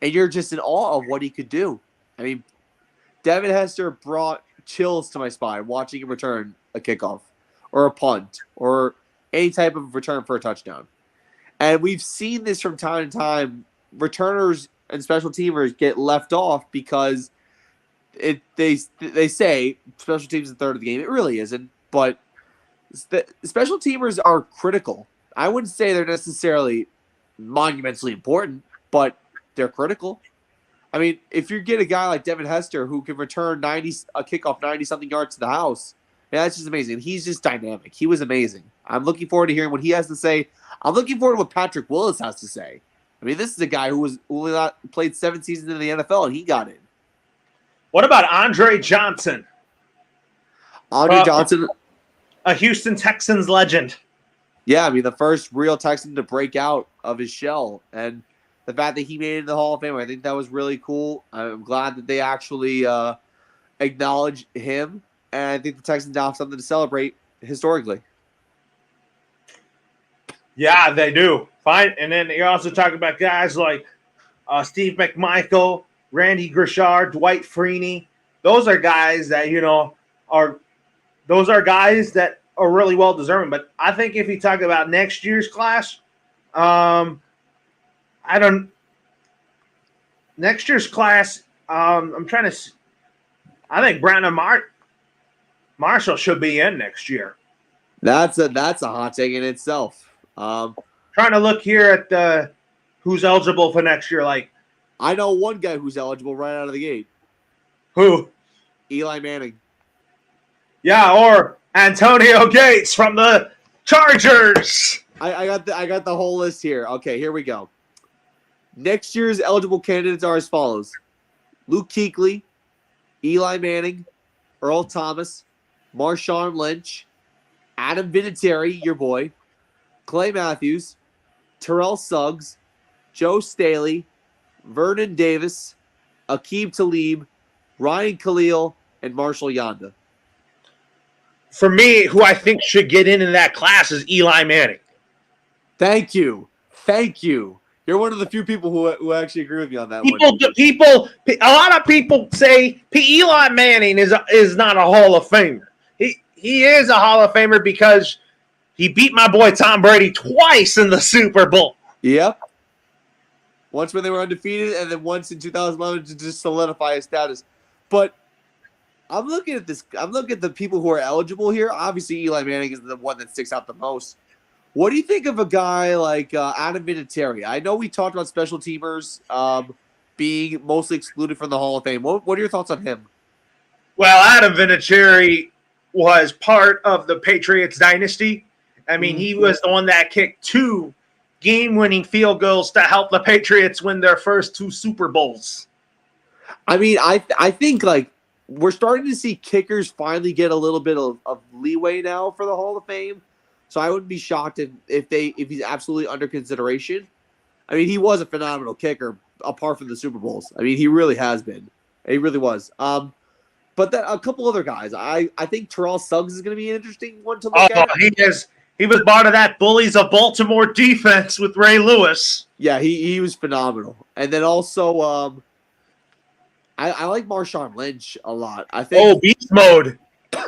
and you're just in awe of what he could do. I mean, Devin Hester brought chills to my spine watching him return a kickoff or a punt or any type of return for a touchdown. And we've seen this from time to time. Returners and special teamers get left off because they say special teams is the third of the game. It really isn't, but special teamers are critical. I wouldn't say they're necessarily monumentally important, but they're critical. I mean, if you get a guy like Devin Hester who can return a kickoff 90-something yards to the house, yeah, that's just amazing. He's just dynamic. He was amazing. I'm looking forward to hearing what he has to say. I'm looking forward to what Patrick Willis has to say. I mean, this is a guy who played 7 seasons in the NFL, and he got in. What about Andre Johnson? Andre Johnson, a Houston Texans legend. Yeah, I mean, the first real Texan to break out of his shell. And the fact that he made it in the Hall of Fame, I think that was really cool. I'm glad that they actually acknowledged him. And I think the Texans have something to celebrate historically. Yeah, they do. Fine. And then you're also talking about guys like Steve McMichael, Randy Grishard, Dwight Freeney. Those are guys that, are really well deserving. But I think if you talk about next year's class, next year's class, I think Brandon Marshall should be in next year. That's a hot take in itself. Trying to look here at who's eligible for next year. Like, I know one guy who's eligible right out of the gate. Who? Eli Manning. Yeah, or Antonio Gates from the Chargers. I got the whole list here. Okay, here we go. Next year's eligible candidates are as follows: Luke Kuechly, Eli Manning, Earl Thomas, Marshawn Lynch, Adam Vinatieri, your boy, Clay Matthews, Terrell Suggs, Joe Staley, Vernon Davis, Aqib Talib, Ryan Khalil, and Marshall Yanda. For me, who I think should get in that class is Eli Manning. Thank you. You're one of the few people who actually agree with me on that one. A lot of people say Eli Manning is not a Hall of Famer. He is a Hall of Famer because he beat my boy Tom Brady twice in the Super Bowl. Yep. Once when they were undefeated, and then once in 2011 to just solidify his status. But I'm looking at this. I'm looking at the people who are eligible here. Obviously, Eli Manning is the one that sticks out the most. What do you think of a guy like Adam Vinatieri? I know we talked about special teamers being mostly excluded from the Hall of Fame. What are your thoughts on him? Well, Adam Vinatieri was part of the Patriots dynasty. I mean, he was the one that kicked 2 game-winning field goals to help the Patriots win their first 2 Super Bowls. I mean, I think like we're starting to see kickers finally get a little bit of leeway now for the Hall of Fame. So I wouldn't be shocked if he's absolutely under consideration. I mean, he was a phenomenal kicker apart from the Super Bowls. I mean, he really has been. He really was. But a couple other guys. I think Terrell Suggs is going to be an interesting one to look at. He was part of that Bullies of Baltimore defense with Ray Lewis. Yeah, he was phenomenal. And then also, I like Marshawn Lynch a lot. I think. Beast mode.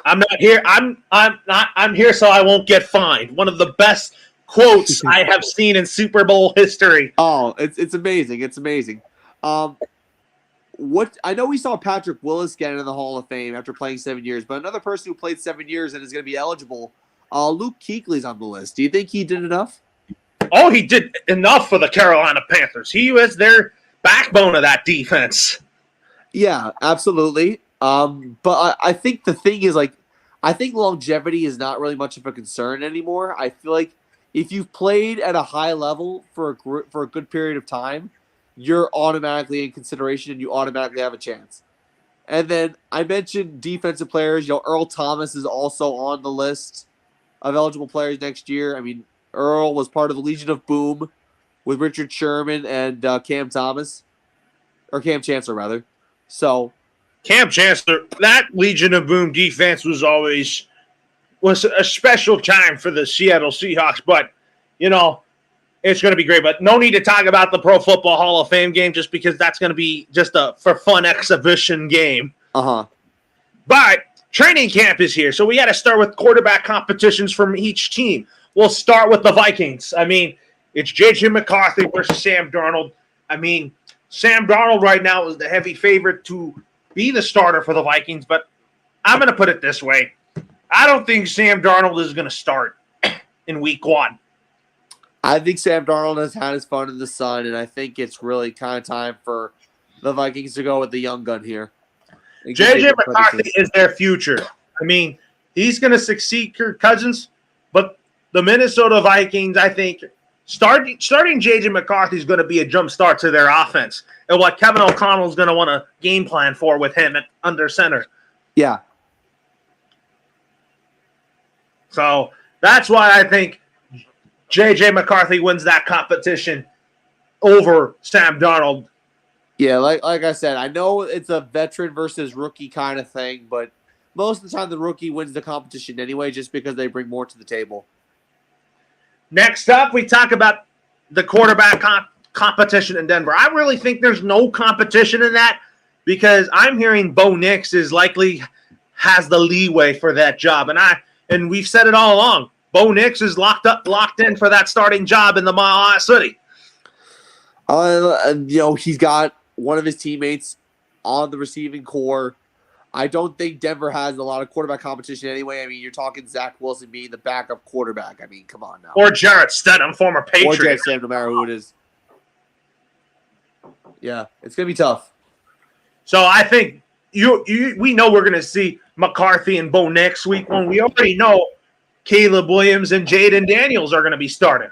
I'm not here. I'm here so I won't get fined. One of the best quotes I have seen in Super Bowl history. Oh, it's amazing. It's amazing. What I know we saw Patrick Willis get into the Hall of Fame after playing 7 years, but another person who played 7 years and is going to be eligible, Luke Kuechly's on the list. Do you think he did enough? Oh, he did enough for the Carolina Panthers. He was their backbone of that defense. Yeah, absolutely. But I think the thing is, like, I think longevity is not really much of a concern anymore. I feel like if you've played at a high level for a good period of time, you're automatically in consideration and you automatically have a chance. And then I mentioned defensive players. Earl Thomas is also on the list of eligible players next year. I mean, Earl was part of the Legion of Boom with Richard Sherman and Cam Chancellor, rather. So, Cam Chancellor, that Legion of Boom defense was always was a special time for the Seattle Seahawks, but, it's going to be great. But no need to talk about the Pro Football Hall of Fame game just because that's going to be just a for fun exhibition game. Uh-huh. But training camp is here, so we got to start with quarterback competitions from each team. We'll start with the Vikings. I mean, it's J.J. McCarthy versus Sam Darnold. I mean, Sam Darnold right now is the heavy favorite to be the starter for the Vikings, but I'm going to put it this way. I don't think Sam Darnold is going to start in week 1. I think Sam Darnold has had his fun in the sun, and I think it's really kind of time for the Vikings to go with the young gun here. J.J. McCarthy is their future. I mean, he's going to succeed Kirk Cousins, but the Minnesota Vikings, I think, starting J.J. McCarthy is going to be a jump start to their offense and what Kevin O'Connell is going to want to game plan for with him under center. Yeah. So that's why I think J.J. McCarthy wins that competition over Sam Darnold. Yeah, like I said, I know it's a veteran versus rookie kind of thing, but most of the time the rookie wins the competition anyway just because they bring more to the table. Next up, we talk about the quarterback competition in Denver. I really think there's no competition in that because I'm hearing Bo Nix is likely has the leeway for that job. And we've said it all along. Bo Nix is locked in for that starting job in the Mile High City. He's got one of his teammates on the receiving core. I don't think Denver has a lot of quarterback competition anyway. I mean, you're talking Zach Wilson being the backup quarterback. I mean, come on now. Or Jarrett Stidham, former Patriot. Or Jarrett Stidham, no matter who it is. Yeah, it's going to be tough. So I think we know we're going to see McCarthy and Bo Nix week 1. We already know Caleb Williams and Jaden Daniels are going to be starting.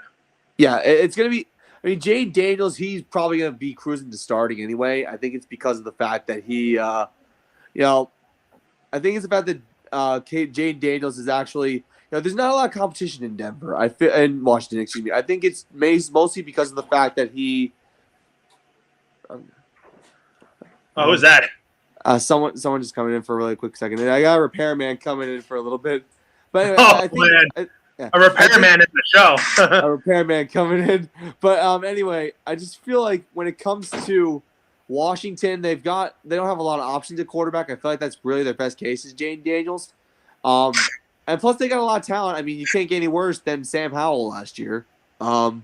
Yeah, it's going to be – I mean, Jaden Daniels, he's probably going to be cruising to starting anyway. I think it's because of the fact that he I think it's the fact that Jaden Daniels is actually – there's not a lot of competition in Denver. In Washington, excuse me. I think it's mostly because of the fact that he who's that? Someone just coming in for a really quick second. I got a repairman coming in for a little bit. But anyway, I think, a repairman in the show. A repairman coming in. But anyway, I just feel like when it comes to Washington, they don't have a lot of options at quarterback. I feel like that's really their best case is Jaden Daniels. And plus they got a lot of talent. I mean, you can't get any worse than Sam Howell last year. And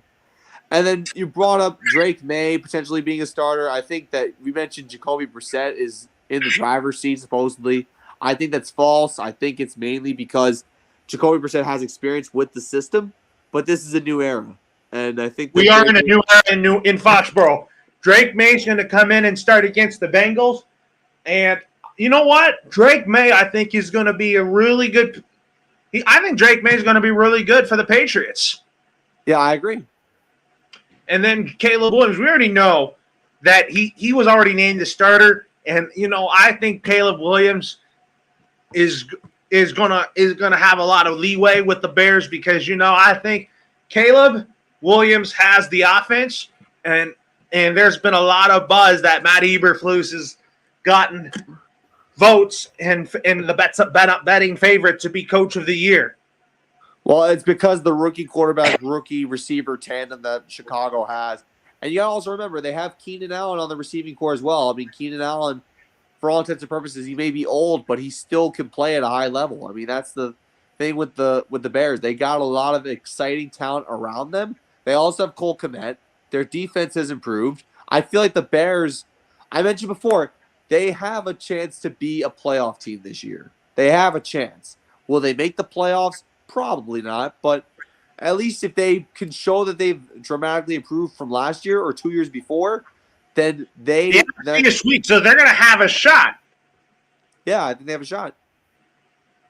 then you brought up Drake May potentially being a starter. I think that we mentioned Jacoby Brissett is in the driver's seat, supposedly. I think that's false. I think it's mainly because Jacoby Brissett has experience with the system, but this is a new era. And I think we are in a new era in Foxborough. Drake May's going to come in and start against the Bengals. And you know what? Drake May, I think, is going to be a really good – I think Drake May is going to be really good for the Patriots. Yeah, I agree. And then Caleb Williams, we already know that he was already named the starter. And, I think Caleb Williams is gonna have a lot of leeway with the Bears because, I think Caleb Williams has the offense and there's been a lot of buzz that Matt Eberflus has gotten votes and the betting favorite to be coach of the year. Well, it's because the rookie quarterback, rookie receiver tandem that Chicago has. And you got to also remember, they have Keenan Allen on the receiving core as well. I mean, Keenan Allen, for all intents and purposes, he may be old, but he still can play at a high level. I mean, that's the thing with the Bears. They got a lot of exciting talent around them. They also have Cole Kmet. Their defense has improved. I feel like the Bears, I mentioned before, they have a chance to be a playoff team this year. They have a chance. Will they make the playoffs? Probably not, but at least if they can show that they've dramatically improved from last year or 2 years before, then they sweet. So they're going to have a shot. Yeah, I think they have a shot.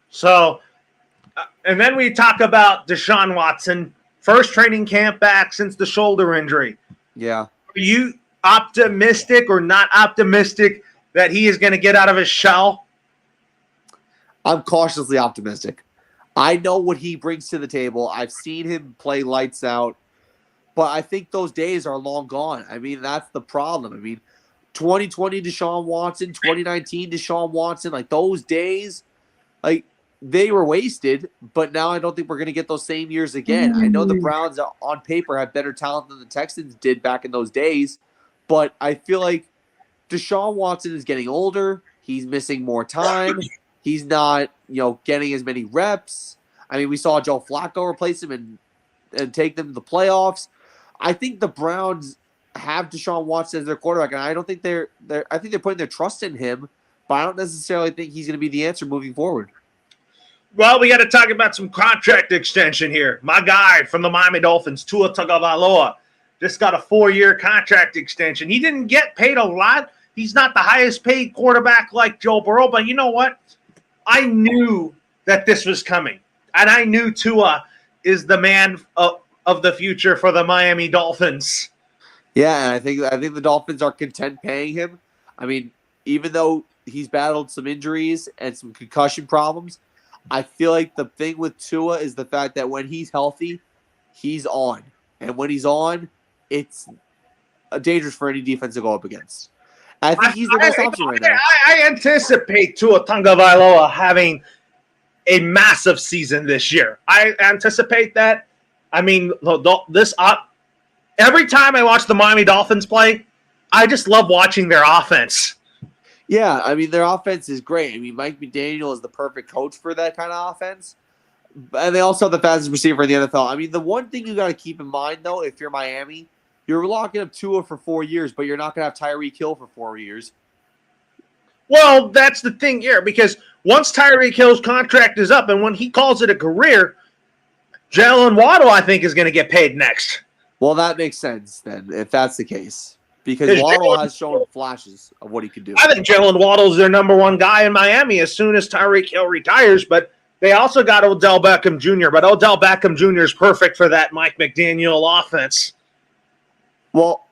So, and then we talk about Deshaun Watson, first training camp back since the shoulder injury. Yeah. Are you optimistic or not optimistic that he is going to get out of his shell? I'm cautiously optimistic. I know what he brings to the table. I've seen him play lights out, but I think those days are long gone. I mean, that's the problem. I mean, 2020 Deshaun Watson, 2019 Deshaun Watson, like those days, like they were wasted, but now I don't think we're going to get those same years again. I know the Browns on paper have better talent than the Texans did back in those days, but I feel like Deshaun Watson is getting older. He's missing more time. He's not, getting as many reps. I mean, we saw Joe Flacco replace him and take them to the playoffs. I think the Browns have Deshaun Watson as their quarterback, and I don't think I think they're putting their trust in him, but I don't necessarily think he's going to be the answer moving forward. Well, we got to talk about some contract extension here. My guy from the Miami Dolphins, Tua Tagovailoa, just got a 4-year contract extension. He didn't get paid a lot. He's not the highest paid quarterback like Joe Burrow, but you know what? I knew that this was coming, and I knew Tua is the man of the future for the Miami Dolphins. Yeah, and I think the Dolphins are content paying him. I mean, even though he's battled some injuries and some concussion problems, I feel like the thing with Tua is the fact that when he's healthy, he's on. And when he's on, it's dangerous for any defense to go up against. I think he's the best option right now. I anticipate Tua Tagovailoa having a massive season this year. I anticipate that. I mean, every time I watch the Miami Dolphins play, I just love watching their offense. Yeah, I mean, their offense is great. I mean, Mike McDaniel is the perfect coach for that kind of offense. And they also have the fastest receiver in the NFL. I mean, the one thing you got to keep in mind, though, if you're Miami, you're locking up Tua for 4 years, but you're not going to have Tyreek Hill for 4 years. Well, that's the thing here, because once Tyreek Hill's contract is up and when he calls it a career, Jalen Waddle, I think, is going to get paid next. Well, that makes sense then, if that's the case. Because Waddle has shown flashes of what he can do. I think Jalen Waddle's their number one guy in Miami as soon as Tyreek Hill retires, but they also got Odell Beckham Jr., but Odell Beckham Jr. is perfect for that Mike McDaniel offense. Well,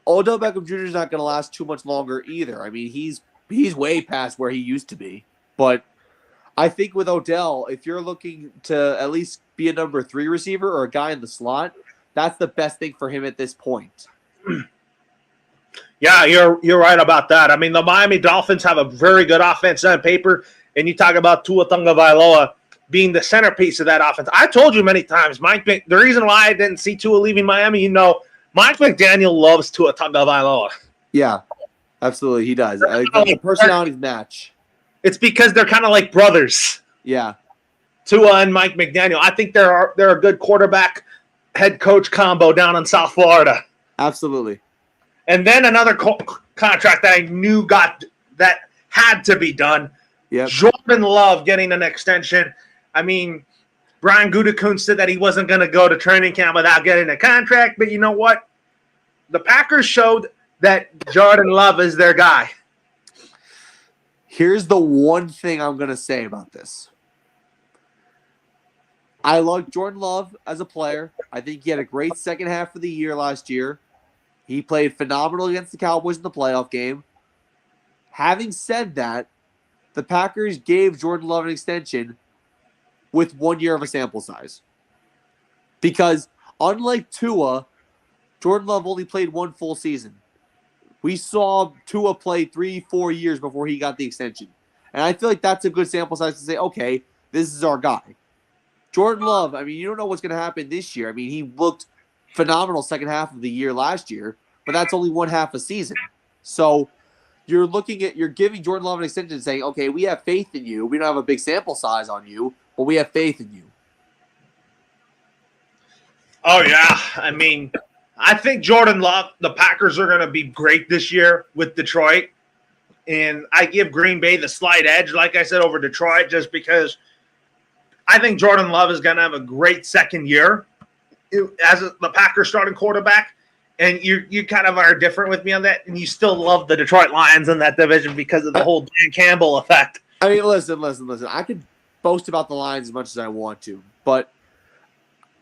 Odell Beckham Jr. is not going to last too much longer either. I mean, he's way past where he used to be. But I think with Odell, if you're looking to at least be a number 3 receiver or a guy in the slot, that's the best thing for him at this point. Yeah, you're right about that. I mean, the Miami Dolphins have a very good offense on paper, and you talk about Tua Tagovailoa being the centerpiece of that offense. I told you many times, the reason why I didn't see Tua leaving Miami, Mike McDaniel loves Tua Tagovailoa. Yeah, absolutely, he does. The personalities match. It's because they're kind of like brothers. Yeah, Tua and Mike McDaniel. I think they're a good quarterback head coach combo down in South Florida. Absolutely. And then another contract that I knew that had to be done. Yep. Jordan Love getting an extension. I mean, Brian Gutekunst said that he wasn't going to go to training camp without getting a contract. But you know what? The Packers showed that Jordan Love is their guy. Here's the one thing I'm going to say about this. I like Jordan Love as a player. I think he had a great second half of the year last year. He played phenomenal against the Cowboys in the playoff game. Having said that, the Packers gave Jordan Love an extension with 1 year of a sample size. Because unlike Tua, Jordan Love only played 1 full season. We saw Tua play 3-4 years before he got the extension. And I feel like that's a good sample size to say, okay, this is our guy. Jordan Love, I mean, you don't know what's going to happen this year. I mean, he looked phenomenal second half of the year last year, but that's only 1 half a season. So you're giving Jordan Love an extension and saying, okay, we have faith in you. We don't have a big sample size on you, but we have faith in you. Oh, yeah. I mean, I think Jordan Love, the Packers are going to be great this year with Detroit. And I give Green Bay the slight edge, like I said, over Detroit, just because I think Jordan Love is going to have a great second year as the Packers starting quarterback, and you kind of are different with me on that, and you still love the Detroit Lions in that division because of the whole Dan Campbell effect. I mean, listen. I could boast about the Lions as much as I want to, but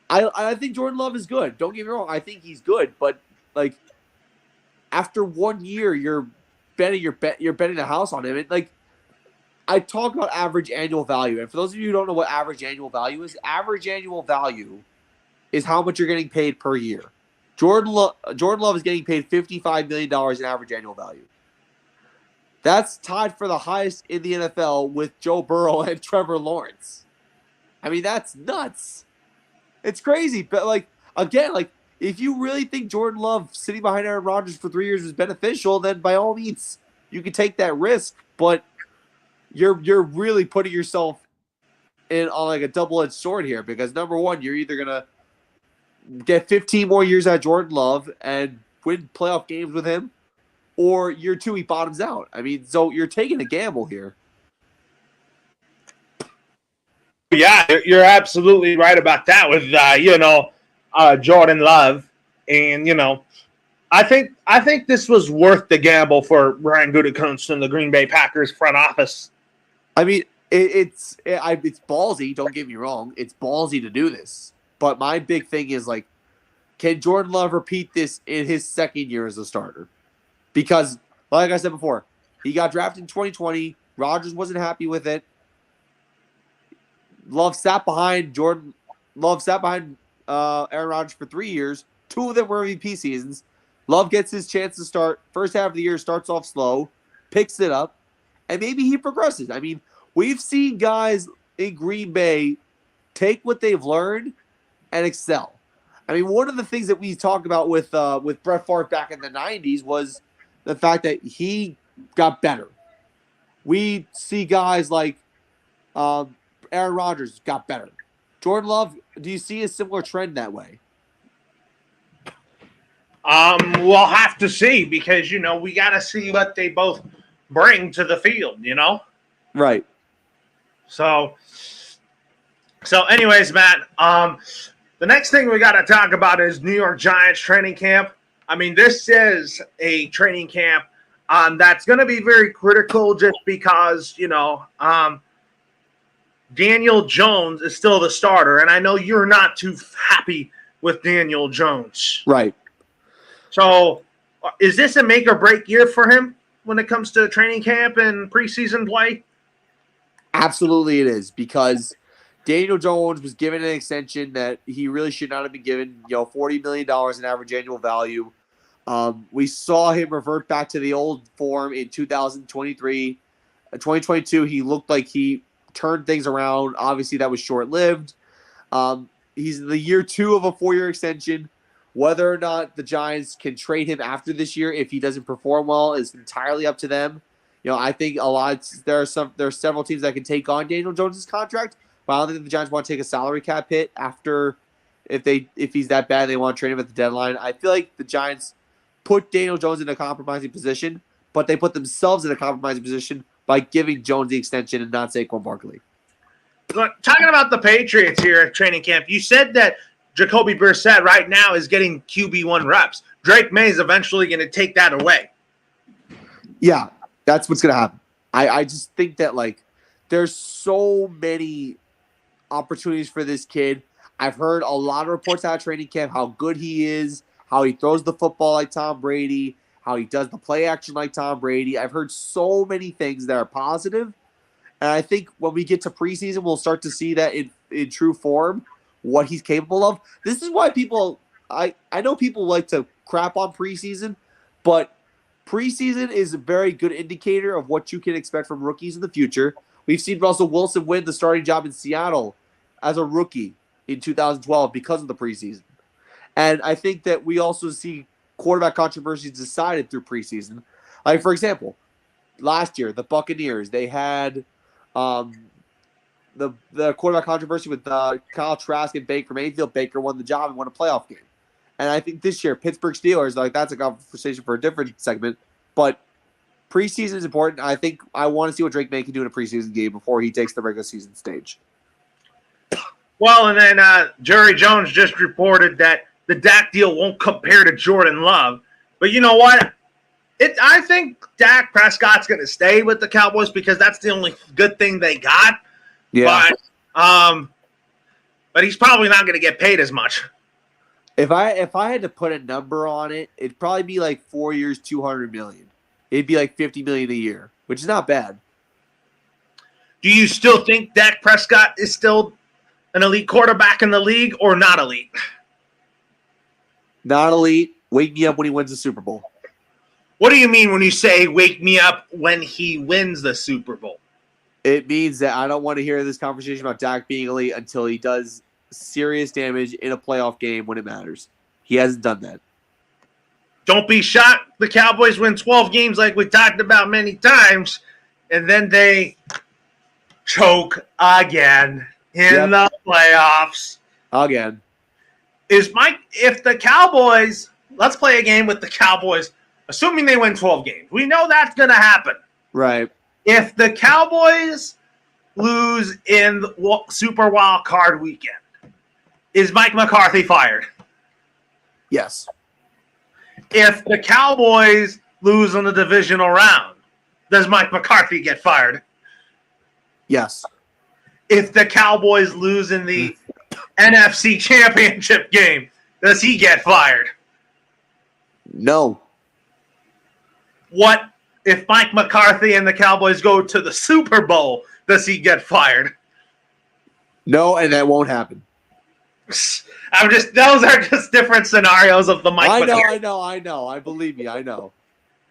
I think Jordan Love is good. Don't get me wrong. I think he's good, but like after 1 year, you're betting the house on him. And I talk about average annual value, and for those of you who don't know what average annual value is how much you're getting paid per year. Jordan Love is getting paid $55 million in average annual value. That's tied for the highest in the NFL with Joe Burrow and Trevor Lawrence. I mean, that's nuts. It's crazy. But, like, again, like, if you really think Jordan Love sitting behind Aaron Rodgers for 3 years was beneficial, then by all means, you can take that risk. But you're really putting yourself in on like a double-edged sword here because, number one, you're either going to get 15 more years out of Jordan Love and win playoff games with him, or year two, he bottoms out. I mean, so you're taking a gamble here. Yeah, you're absolutely right about that with Jordan Love, and I think this was worth the gamble for Ryan Gutekunst and the Green Bay Packers front office. I mean, it's ballsy. Don't get me wrong, it's ballsy to do this. But my big thing is like, can Jordan Love repeat this in his second year as a starter? Because, like I said before, he got drafted in 2020. Rodgers wasn't happy with it. Love sat behind Aaron Rodgers for 3 years. 2 of them were MVP seasons. Love gets his chance to start. First half of the year starts off slow, picks it up, and maybe he progresses. I mean, we've seen guys in Green Bay take what they've learned and excel. I mean, one of the things that we talked about with Brett Favre back in the 90s was the fact that he got better. We see guys like Aaron Rodgers got better. Jordan Love, do you see a similar trend that way? We'll have to see because we got to see what they both bring to the field. Right. So anyways, Matt, the next thing we got to talk about is New York Giants training camp. I mean, this is a training camp that's going to be very critical just because, Daniel Jones is still the starter, and I know you're not too happy with Daniel Jones. Right. So is this a make or break year for him when it comes to training camp and preseason play? Absolutely it is, because Daniel Jones was given an extension that he really should not have been given, $40 million in average annual value. We saw him revert back to the old form in 2023. 2022, he looked like he turned things around. Obviously, that was short-lived. He's in the year 2 of a 4-year extension. Whether or not the Giants can trade him after this year if he doesn't perform well is entirely up to them. I think there are several teams that can take on Daniel Jones' contract, but I don't think the Giants want to take a salary cap hit after if he's that bad and they want to trade him at the deadline. I feel like the Giants put Daniel Jones in a compromising position, but they put themselves in a compromising position by giving Jones the extension and not Saquon Barkley. Look, talking about the Patriots here at training camp, you said that Jacoby Brissett right now is getting QB1 reps. Drake May is eventually going to take that away. Yeah, that's what's going to happen. I just think that, there's so many opportunities for this kid. I've heard a lot of reports out of training camp, how good he is, how he throws the football like Tom Brady, how he does the play action like Tom Brady. I've heard so many things that are positive. And I think when we get to preseason, we'll start to see that in true form, what he's capable of. This is why I know people like to crap on preseason, but preseason is a very good indicator of what you can expect from rookies in the future. We've seen Russell Wilson win the starting job in Seattle as a rookie in 2012 because of the preseason. And I think that we also see quarterback controversies decided through preseason. Like, for example, last year, the Buccaneers, they had the quarterback controversy with Kyle Trask and Baker Mayfield. Baker won the job and won a playoff game. And I think this year, Pittsburgh Steelers, that's a conversation for a different segment. But preseason is important. I think I want to see what Drake May can do in a preseason game before he takes the regular season stage. Well, and then Jerry Jones just reported that the Dak deal won't compare to Jordan Love. But you know what? I think Dak Prescott's going to stay with the Cowboys because that's the only good thing they got. Yeah. But he's probably not going to get paid as much. If I had to put a number on it, it'd probably be like 4 years, $200 million. It'd be like $50 million a year, which is not bad. Do you still think Dak Prescott is still an elite quarterback in the league or not elite? Not elite. Wake me up when he wins the Super Bowl. What do you mean when you say wake me up when he wins the Super Bowl? It means that I don't want to hear this conversation about Dak being elite until he does serious damage in a playoff game when it matters. He hasn't done that. Don't be shocked. The Cowboys win 12 games like we talked about many times, and then they choke again in the playoffs. Again. If the Cowboys, let's play a game with the Cowboys, assuming they win 12 games. We know that's going to happen. Right. If the Cowboys lose in the Super Wild Card weekend, is Mike McCarthy fired? Yes. If the Cowboys lose in the divisional round, does Mike McCarthy get fired? Yes. If the Cowboys lose in the NFC Championship game, does he get fired? No. What if Mike McCarthy and the Cowboys go to the Super Bowl, does he get fired? No, and that won't happen. Those are just different scenarios of the Mike McCarthy. I know. I believe you. I know.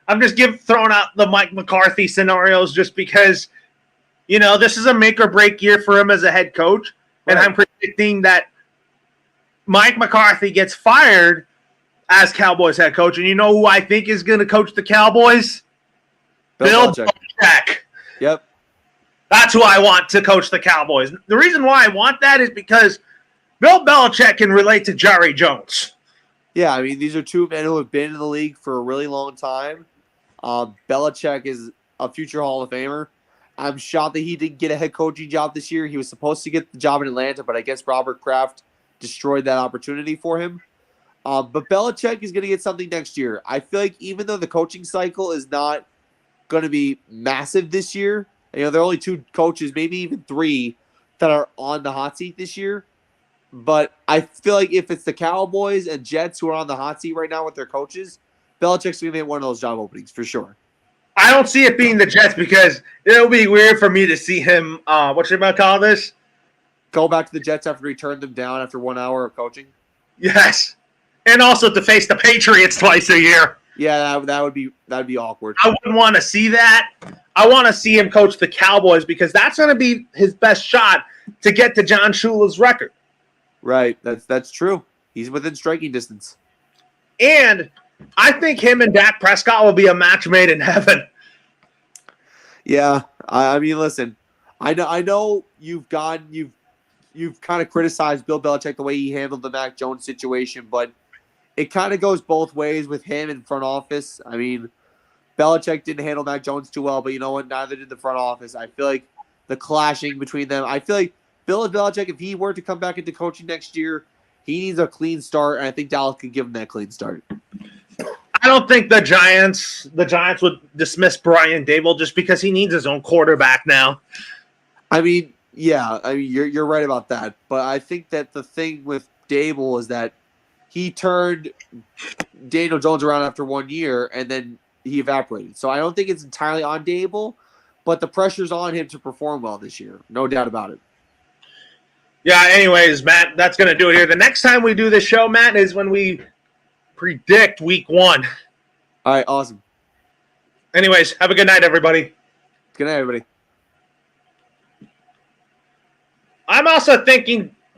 I'm just throwing out the Mike McCarthy scenarios just because, this is a make or break year for him as a head coach. Right. And I'm predicting that Mike McCarthy gets fired as Cowboys head coach. And you know who I think is going to coach the Cowboys? Bill Belichick. Yep. That's who I want to coach the Cowboys. The reason why I want that is because Bill Belichick can relate to Jerry Jones. Yeah, I mean, these are two men who have been in the league for a really long time. Belichick is a future Hall of Famer. I'm shocked that he didn't get a head coaching job this year. He was supposed to get the job in Atlanta, but I guess Robert Kraft destroyed that opportunity for him. But Belichick is going to get something next year. I feel like even though the coaching cycle is not going to be massive this year, there are only two coaches, maybe even three, that are on the hot seat this year. But I feel like if it's the Cowboys and Jets who are on the hot seat right now with their coaches, Belichick's going to get one of those job openings for sure. I don't see it being the Jets because it'll be weird for me to see him, what you about to call this? Go back to the Jets after he turned them down after 1 hour of coaching? Yes. And also to face the Patriots twice a year. Yeah, that'd be awkward. I wouldn't want to see that. I want to see him coach the Cowboys because that's going to be his best shot to get to John Shula's record. Right, that's true. He's within striking distance. And I think him and Dak Prescott will be a match made in heaven. Yeah, I mean, listen, I know you've kind of criticized Bill Belichick the way he handled the Mac Jones situation, but it kind of goes both ways with him in front office. I mean, Belichick didn't handle Mac Jones too well, but you know what? Neither did the front office. I feel like the clashing between them. I feel like Bill Belichick, if he were to come back into coaching next year, he needs a clean start, and I think Dallas could give him that clean start. I don't think the Giants would dismiss Brian Dable just because he needs his own quarterback now. I mean, yeah, you're right about that, but I think that the thing with Dable is that he turned Daniel Jones around after 1 year, and then he evaporated. So I don't think it's entirely on Dable, but the pressure's on him to perform well this year. No doubt about it. Yeah, anyways, Matt, that's going to do it here. The next time we do this show, Matt, is when we predict week 1. All right, awesome. Anyways, have a good night, everybody. Good night, everybody. I'm also thinking